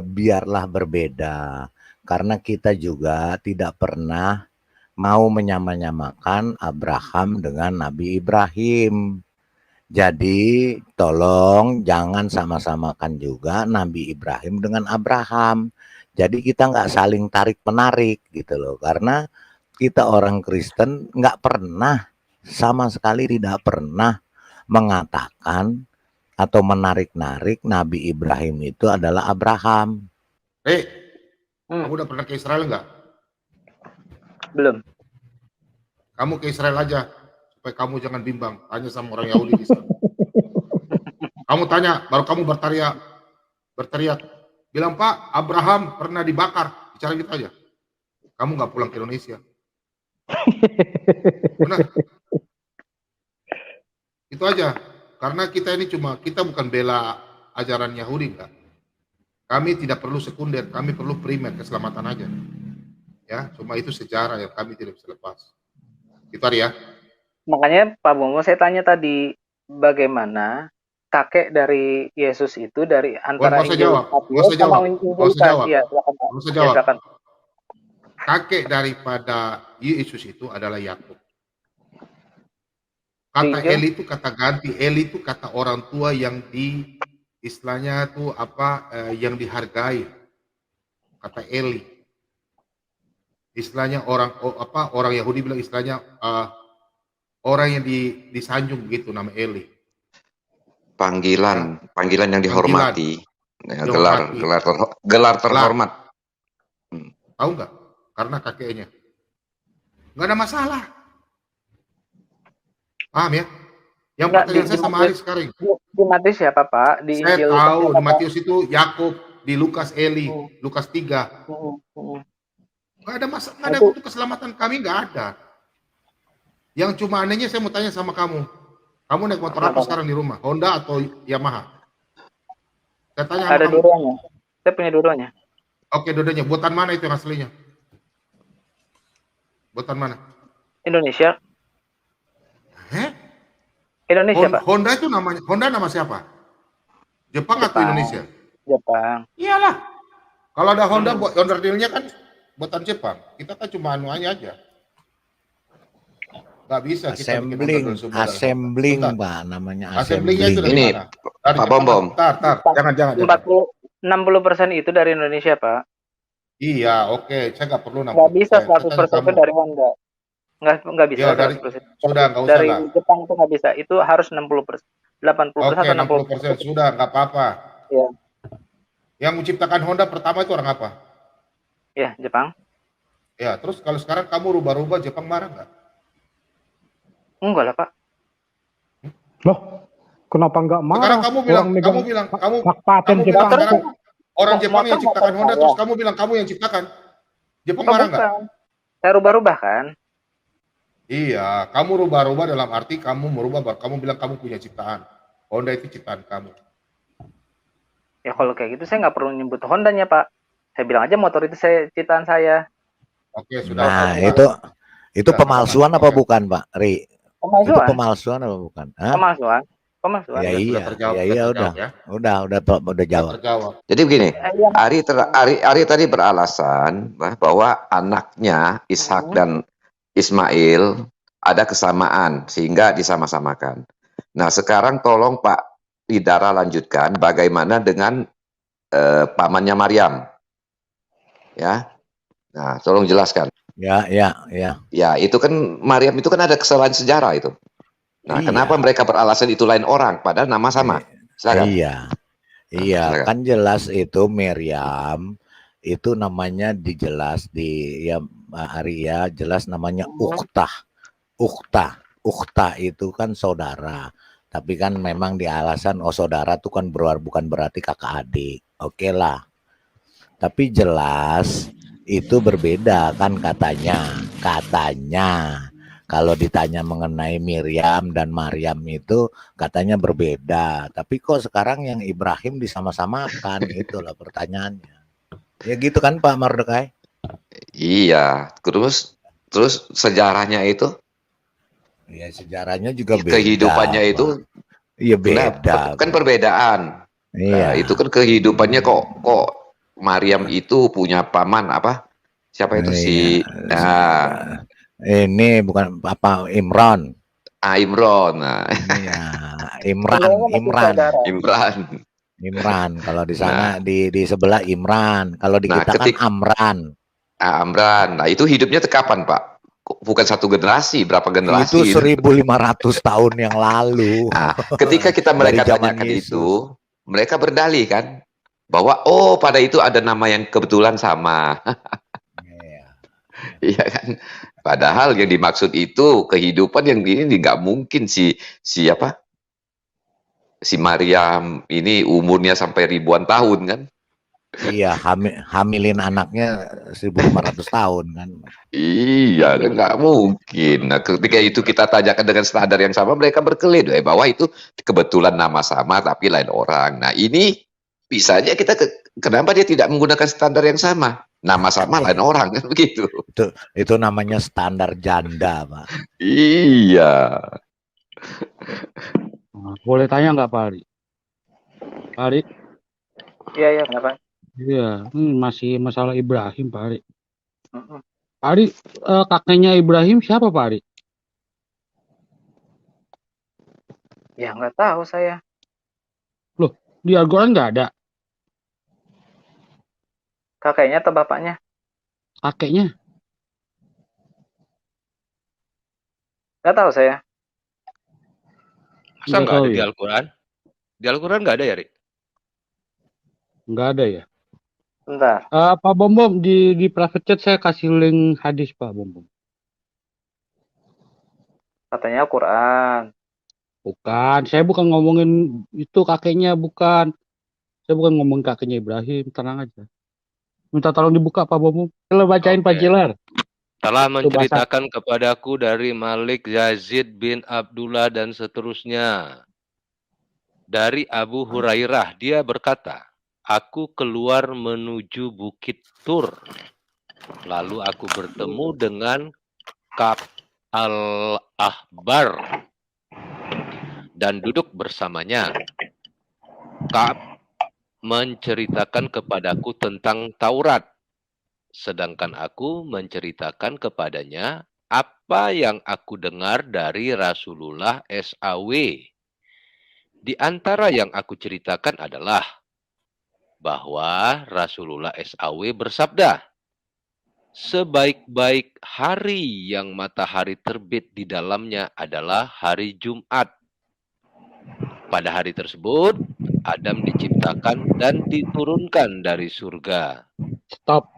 biarlah berbeda. Karena kita juga tidak pernah mau menyamakan Abraham dengan Nabi Ibrahim. Jadi tolong jangan sama-samakan juga Nabi Ibrahim dengan Abraham. Jadi kita nggak saling tarik-menarik gitu loh. Karena kita orang Kristen nggak pernah, sama sekali tidak pernah mengatakan atau menarik-narik Nabi Ibrahim itu adalah Abraham. Kamu udah pernah ke Israel nggak? Belum. Kamu ke Israel aja, supaya kamu jangan bimbang. Tanya sama orang Yahudi di sana. Kamu tanya, baru kamu berteriak. Bilang, Pak, Abraham pernah dibakar. Bicara gitu aja. Kamu nggak pulang ke Indonesia. Benar. Itu aja. Karena kita ini kita bukan bela ajaran Yahudi, enggak. Kami tidak perlu sekunder, kami perlu primer, keselamatan aja. Ya, cuma itu sejarah yang kami tidak bisa lepas. Itu Ari ya. Makanya Pak Bomo saya tanya tadi, bagaimana kakek dari Yesus itu dari antara Nggak usah jawab. Ya, silakan, Pak. Nggak usah jawab. Ya, silakan. Kakek daripada Yesus itu adalah Yakub. Kata Eli itu kata ganti. Eli itu kata orang tua yang istilahnya tuh yang dihargai. Kata Eli. Istilahnya orang Yahudi bilang istilahnya orang yang disanjung gitu nama Eli. Panggilan yang Panggilan dihormati. Ya, dihormati. gelar terhormat. Tahu nggak? Karena kakeknya. Nggak ada masalah. Paham ya? Yang Enggak, pertanyaan saya sama Aris sekarang. Di Matius siapa, Pak? Di Saya Injil tahu siapa, di Pak? Matius itu Yakub, di Lukas Eli, Lukas 3. Nggak ada masalah, nggak ada untuk keselamatan kami, nggak ada. Yang cuma anehnya saya mau tanya sama kamu. Kamu naik motor apa sekarang di rumah? Honda atau Yamaha? Saya tanya sama Ada kamu. dua-duanya. Saya punya dua-duanya. Oke, dua-duanya. Buatan mana itu yang aslinya? Buatan mana? Indonesia. Indonesia, Pak. Honda itu namanya, Honda nama siapa? Jepang atau Indonesia? Jepang. Iyalah. Kalau ada Honda, buat onderdilnya kan buatan Jepang. Kita kan cuma anuannya aja. Nggak bisa kita bikin onderdil semua dari Assembling, Honda. Pak, namanya Assemblingnya itu assembling. dari mana? Pak Bom. Jangan. 60% itu dari Indonesia, Pak. Iya, oke. Saya nggak perlu Nggak bisa 100% saya tanya itu dari Honda. Nggak bisa Ya, dari, 100%. sudah, nggak usah Dari lah. Jepang itu nggak bisa. Itu harus 60%. 80% Oke, atau 60%. 60%. Sudah, nggak apa-apa. Ya. Yang menciptakan Honda pertama itu orang apa? Ya, Jepang. Ya, terus kalau sekarang kamu rubah-rubah, Jepang marah nggak? Enggak lah, Pak. Loh, kenapa nggak marah? Sekarang kamu bilang, hak paten kamu bilang Jepang. sekarang orang Jepang yang motor ciptakan motor Honda, saya. terus kamu bilang kamu yang ciptakan. Jepang Oh, marah nggak? bukan. Saya rubah-rubah kan. Iya, kamu rubah-rubah dalam arti kamu merubah, kamu bilang kamu punya ciptaan. Honda itu ciptaan kamu. Ya kalau kayak gitu saya nggak perlu nyebut Hondanya, Pak. Saya bilang aja motor itu ciptaan saya. Oke, sudah. Nah, itu pemalsuan apa bukan, Pak Ri? Itu Pemalsuan. pemalsuan apa bukan? Hah? Pemalsuan. Ya sudah iya, terjawab, ya sudah iya terjawab, ya. udah jawab. Terjawab. Jadi begini, Ari tadi beralasan bahwa anaknya Ishak dan Ismail ada kesamaan sehingga disama-samakan. Nah, sekarang tolong Pak Idara lanjutkan bagaimana dengan pamannya Maryam. Ya. Nah, tolong jelaskan. Ya. Ya, itu kan Maryam itu kan ada kesalahan sejarah itu. Nah, Iya. kenapa mereka beralasan itu lain orang padahal nama sama? Silakan. Iya, silakan. kan jelas itu Miriam itu namanya dijelas di ya Arya jelas namanya Uktah itu kan saudara. Tapi kan memang di alasan saudara itu kan bukan berarti kakak adik. Oke lah. Tapi jelas itu berbeda kan katanya. Kalau ditanya mengenai Miriam dan Maryam itu katanya berbeda. Tapi kok sekarang yang Ibrahim disama-samakan? Itulah pertanyaannya. Ya gitu kan Pak Mardokai? Iya, terus sejarahnya itu? Ya sejarahnya juga beda. Kehidupannya Pak. itu? Iya beda. Kan perbedaan. Iya. Nah, itu kan kehidupannya kok Maryam itu punya paman apa? Siapa itu si? Nah, ini bukan apa Imran. Imran. Nah. Iya, Imran. Kalau di sana di sebelah Imran. Kalau di kita kan Amran. Amran. Nah, itu hidupnya kapan, Pak? Bukan satu generasi, berapa generasi? Itu 1500 tahun yang lalu. Nah, ketika mereka tanyakan itu, mereka berdalih kan bahwa pada itu ada nama yang kebetulan sama. Iya kan? Padahal yang dimaksud itu kehidupan yang ini nggak mungkin si Maryam ini umurnya sampai ribuan tahun kan? Iya, hamilin anaknya 1500 tahun kan? Iya, nggak mungkin. Nah, ketika itu kita tanyakan dengan standar yang sama, mereka berkelit bahwa itu kebetulan nama sama tapi lain orang. Nah, ini bisa aja kita kenapa dia tidak menggunakan standar yang sama? Nama sama lain orang kan begitu. Itu namanya standar janda, Pak. Iya. Boleh tanya nggak Pak Ari? Pak Ari? Iya, kenapa? Iya, masih masalah Ibrahim Pak Ari. Pak Ari, kakeknya Ibrahim siapa Pak Ari? Ya nggak tahu saya. Loh, di Al-Quran nggak ada? Kakeknya atau bapaknya? Kakeknya. Nggak tahu saya. Masa Nggak nggak tahu ada di ya. Al-Quran? Di Al-Quran nggak ada ya, Rik? Nggak ada ya. Bentar. Pak Bom Bom, di private chat saya kasih link hadis Pak Bom Bom. Katanya Quran. Bukan, saya bukan ngomongin itu kakeknya, bukan. Saya bukan ngomongin kakeknya Ibrahim, tenang aja. Minta tolong dibuka Pak Bom Bom. Kalau bacain Pak Oke. Jilar. Telah Itu bahasa. menceritakan kepadaku dari Malik Yazid bin Abdullah dan seterusnya. Dari Abu Hurairah, dia berkata, aku keluar menuju Bukit Tur. Lalu aku bertemu dengan Ka'b al-Ahbar dan duduk bersamanya. Ka'b menceritakan kepadaku tentang Taurat, sedangkan aku menceritakan kepadanya apa yang aku dengar dari Rasulullah SAW. Di antara yang aku ceritakan adalah bahwa Rasulullah SAW bersabda, sebaik-baik hari yang matahari terbit di dalamnya adalah hari Jumat. Pada hari tersebut, Adam diciptakan dan diturunkan dari surga. Stop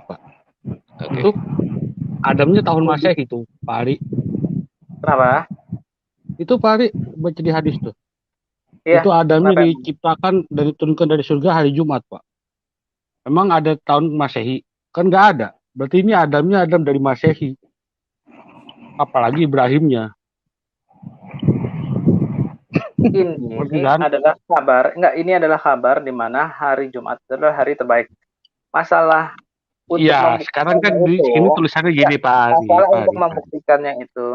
Pak. Oke. Itu Adamnya tahun Masehi itu, Pak Ari. Kenapa? Itu Pak Ari baca di hadis tuh. Iya. Itu Adamnya Kenapa? diciptakan dan diturunkan dari surga hari Jumat, Pak. Emang ada tahun Masehi? Kan nggak ada. Berarti ini Adamnya Adam dari Masehi. Apalagi Ibrahimnya. Ini adalah kabar, ini adalah kabar di mana hari Jumat adalah hari terbaik. Masalah untuk Iya, sekarang kan di sini tulisannya gini Pak Ari. masalah untuk membuktikannya itu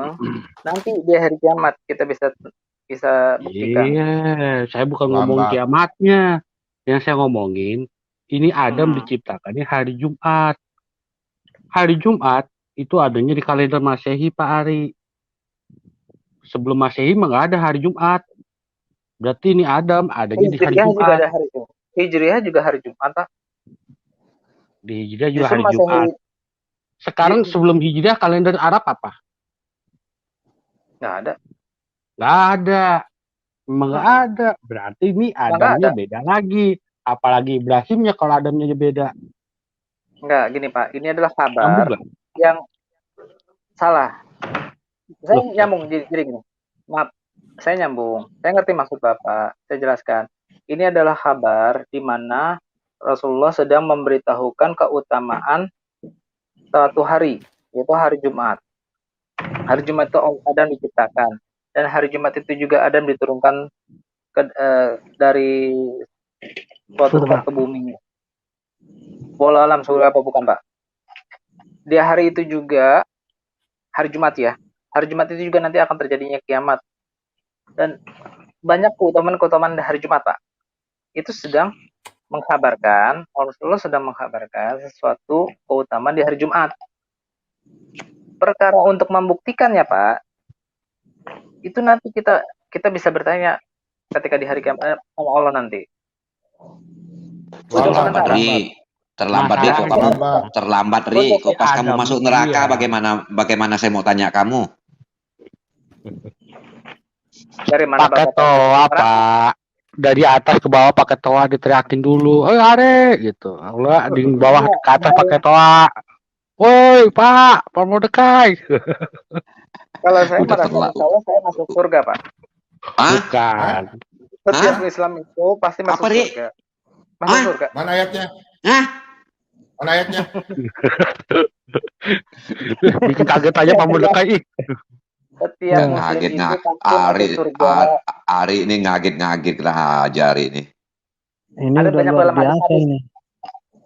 nanti di hari kiamat kita bisa buktikan. Iya, saya bukan ngomong kiamatnya. Yang saya ngomongin, ini Adam diciptakannya hari Jumat. Hari Jumat itu adanya di kalender Masehi Pak Ari. Sebelum Masehi mah nggak ada hari Jumat. Berarti ini Adam adanya di hari Hijriah juga Jumat. ada hari Jumat. Hijriah juga hari Jumat, Pak. Di Hijriah juga Justru hari Masehi. Jumat. Sekarang sebelum Hijriah kalender Arab apa? Nggak ada. Nggak ada. Memang nggak ada. Berarti ini Adamnya beda lagi. Apalagi Ibrahimnya kalau Adamnya beda. Enggak, gini Pak. Ini adalah kabar yang salah. Saya nyambung jadi gini. Maaf, saya nyambung. Saya ngerti maksud Bapak. Saya jelaskan. Ini adalah kabar di mana Rasulullah sedang memberitahukan keutamaan suatu hari, yaitu hari Jumat. Hari Jumat itu Adam diciptakan. Dan hari Jumat itu juga Adam diturunkan dari suatu tempat ke bumi. Bola alam surga apa bukan Pak? Di hari itu juga, hari Jumat ya. Hari Jumat itu juga nanti akan terjadinya kiamat. Dan banyak keutamaan-keutamaan di hari Jumat Pak. Itu sedang mengkabarkan, Rasulullah sedang mengkabarkan sesuatu keutamaan di hari Jumat. Perkara untuk membuktikannya Pak, itu nanti kita bisa bertanya ketika di hari kiamat sama Allah nanti. Terlambat Ri, kok kamu terlambat Ri, kok pas kamu masuk neraka bagaimana saya mau tanya kamu? Dari mana pakai toa Pak, dari atas ke bawah pakai toa diteriakin dulu, are gitu. Allah di bawah ke atas pakai toa, woi Pak Mordecai. Kalau saya merasa kalau saya masuk surga Pak. Bukan. Setiap Islam itu pasti masuk surga. Masuk surga. Mana ayatnya? Mana ayatnya? Bikin kaget aja Pak Mordecai. Setiap muslim itu pasti masuk surga. Ari ini ngaget-ngaget lah aja Ari ini. Ini Ada udah banyak luar dalam biasa hadis-hadis. ini.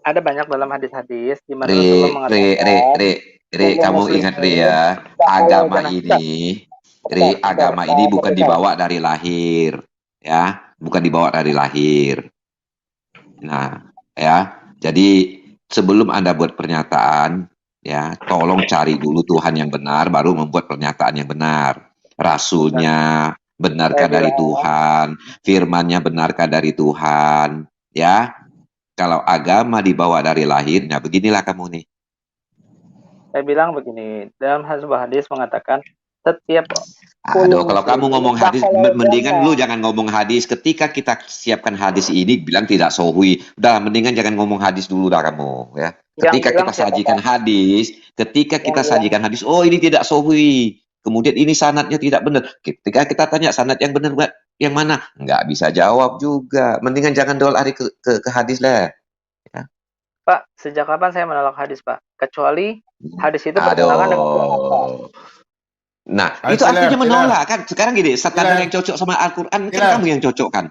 Ada banyak dalam hadis-hadis di mana Rasulullah mengatakan Ri, kamu ingat Ri ya, agama ini bukan dibawa dari lahir, ya, bukan dibawa dari lahir. Nah, ya, jadi sebelum Anda buat pernyataan, ya, tolong cari dulu Tuhan yang benar, baru membuat pernyataan yang benar. Rasulnya benarkah dari Tuhan, firmannya benarkah dari Tuhan, ya. Kalau agama dibawa dari lahir, nah beginilah kamu nih. Saya bilang begini, dalam sebuah hadis mengatakan setiap Aduh, kalau kamu ngomong hadis, Kalau mendingan jannah. lu jangan ngomong hadis. Ketika kita siapkan hadis ini, bilang tidak sahih. Udah, mendingan jangan ngomong hadis dulu dah kamu, ya. Yang Ketika bilang kita siapa, sajikan Pak? hadis, ketika Yang kita bilang sajikan hadis, oh ini tidak sahih. Kemudian ini sanadnya tidak benar. Ketika kita tanya sanad yang benar yang mana, nggak bisa jawab juga. Mendingan jangan lari ke hadis lah. Ya. Pak, sejak kapan saya menolak hadis, Pak? Kecuali hadis itu bertentangan dengan fakta. Aduh. Nah, Ayo, itu artinya Siler. menolak kan. Sekarang gini, standar Siler. yang cocok sama Al-Quran kan Siler. kamu yang cocok kan.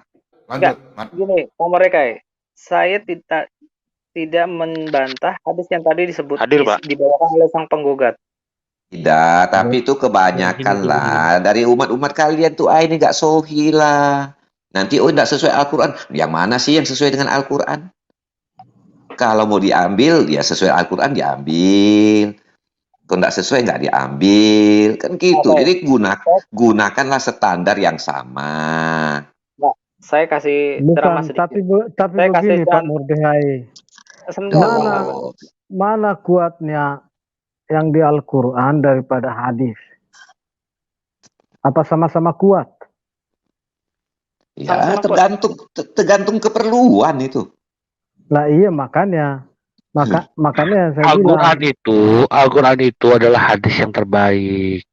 Enggak, Lanjut. gini, Pak Morekai, saya tidak membantah hadis yang tadi disebut Hadir, Pak. dibawakan oleh sang penggugat. Tidak, tapi itu kebanyakan lah. Dari umat-umat kalian tuh, ini nggak sahih lah. Nanti, nggak sesuai Al-Quran. Yang mana sih yang sesuai dengan Al-Quran? Kalau mau diambil, ya sesuai Al-Quran diambil. Kalau nggak sesuai, nggak diambil. Kan gitu. Oke. Jadi gunakanlah standar yang sama. Nah, saya kasih ceramah Bukan, sedikit. tapi Saya kasih begini Pak contoh. Mordehai. Sebentar, Mana kuatnya yang di Al-Quran daripada hadis? Apa sama-sama kuat? Ya, tergantung keperluan itu. Lah iya makanya. Makanya saya bilang. Al-Quran itu adalah hadis yang terbaik.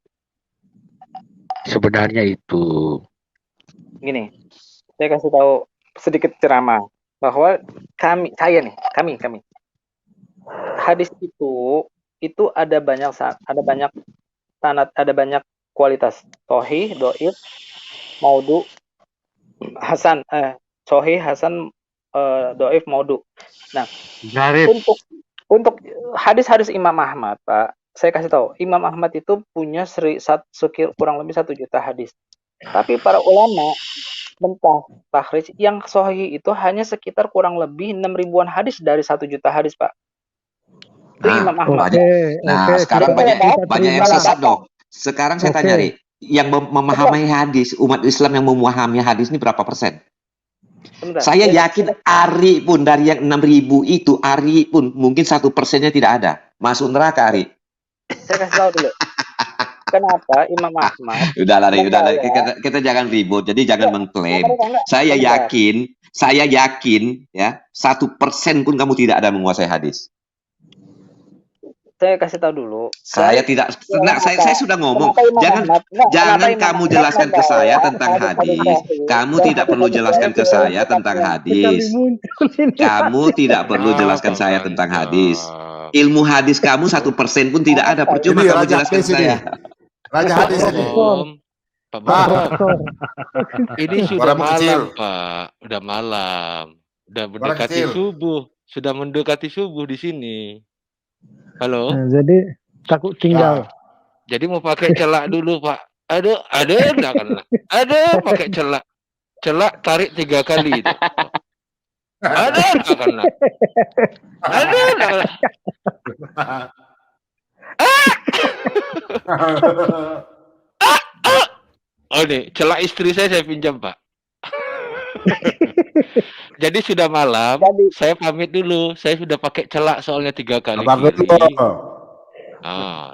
Sebenarnya itu. Gini, saya kasih tahu sedikit ceramah bahwa kami hadis itu ada banyak sanad, ada banyak kualitas, sahih, dhaif, maudhu, hasan, sahih, hasan, dhaif, maudhu. Nah, untuk hadis-hadis Imam Ahmad, Pak, saya kasih tahu, Imam Ahmad itu punya kurang lebih 1 juta hadis. Tapi para ulama mentahrijh yang sahih itu hanya sekitar kurang lebih 6.000-an hadis dari 1 juta hadis, Pak. Itu Imam Ahmad. Sekarang banyak yang sesat dong. Sekarang saya tanya nih, yang memahami hadis, umat Islam yang memahami hadis ini berapa persen? Saya yakin Ari pun dari yang 6.000 itu, Ari pun mungkin 1%-nya tidak ada. Masuk neraka Ari. Saya kasih tahu dulu. Kenapa Imam Ahmad? Udah kita jangan ribut. Jadi jangan mengklaim. Saya yakin ya 1% pun kamu tidak ada menguasai hadis. Saya kasih tahu dulu. Saya sudah ngomong. Jangan kamu jelaskan ke saya tentang hadis. Kamu tidak perlu jelaskan ke saya tentang hadis. Kamu tidak perlu jelaskan saya tentang hadis. Ilmu hadis kamu 1% pun tidak ada. Percuma Ini kamu raja jelaskan hadis ini. saya. Raja hadis ini. Pak Bambang. Ini sudah Suaramu kecil. malam, Pak. Udah malam. Udah Suara mendekati kecil. subuh. Sudah mendekati subuh di sini. Halo? Nah, jadi takut tinggal. Jadi mau pakai celak dulu, Pak. Aduh, enggak kena. Aduh, pakai celak. Celak tarik 3 kali itu. Aduh, enggak kena. Aduh, enggak kena. Oh nih, celak istri saya pinjam, Pak. Jadi sudah malam, saya pamit dulu. Saya sudah pakai celak soalnya 3 kali. Abang kiri. dulu.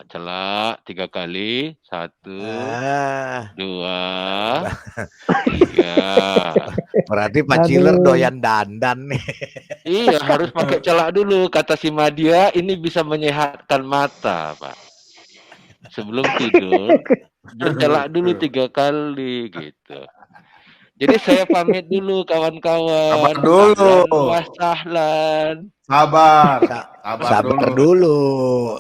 Celak 3 kali. 1, 2, 3. Berarti Pak Ciler doyan dandan nih. Iya, harus pakai celak dulu. Kata si Madia, ini bisa menyehatkan mata, Pak. Sebelum tidur, bercelak dulu 3 kali gitu. Jadi saya pamit dulu kawan-kawan. Sabar dulu. Wasahlan. Sabar dulu.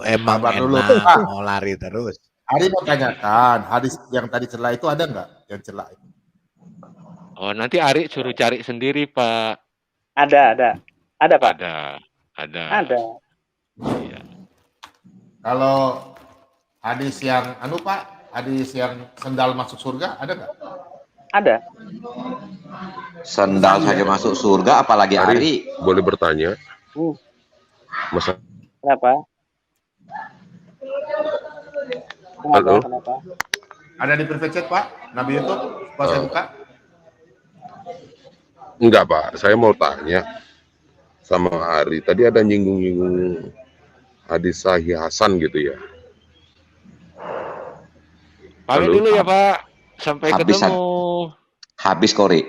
Emang Sabar dulu. enak mau lari terus. Ari mau tanyakan, hadis yang tadi celah itu ada nggak? Yang celah itu? Oh, nanti Ari suruh cari sendiri, Pak. Ada, Pak. Ada. Iya. Kalau hadis yang Pak, hadis yang sendal masuk surga ada nggak? Ada. Sendal saja masuk surga, apalagi Ari. Boleh bertanya? Masa Kenapa? Halo? Kenapa? Ada di private chat Pak, Nabi YouTube, pas saya buka. Enggak Pak, saya mau tanya sama Ari. Tadi ada nyinggung-nyinggung hadis Sahih Hasan gitu ya. Pamit Lalu dulu ya Pak. Sampai habis ketemu. habis Kori.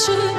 شو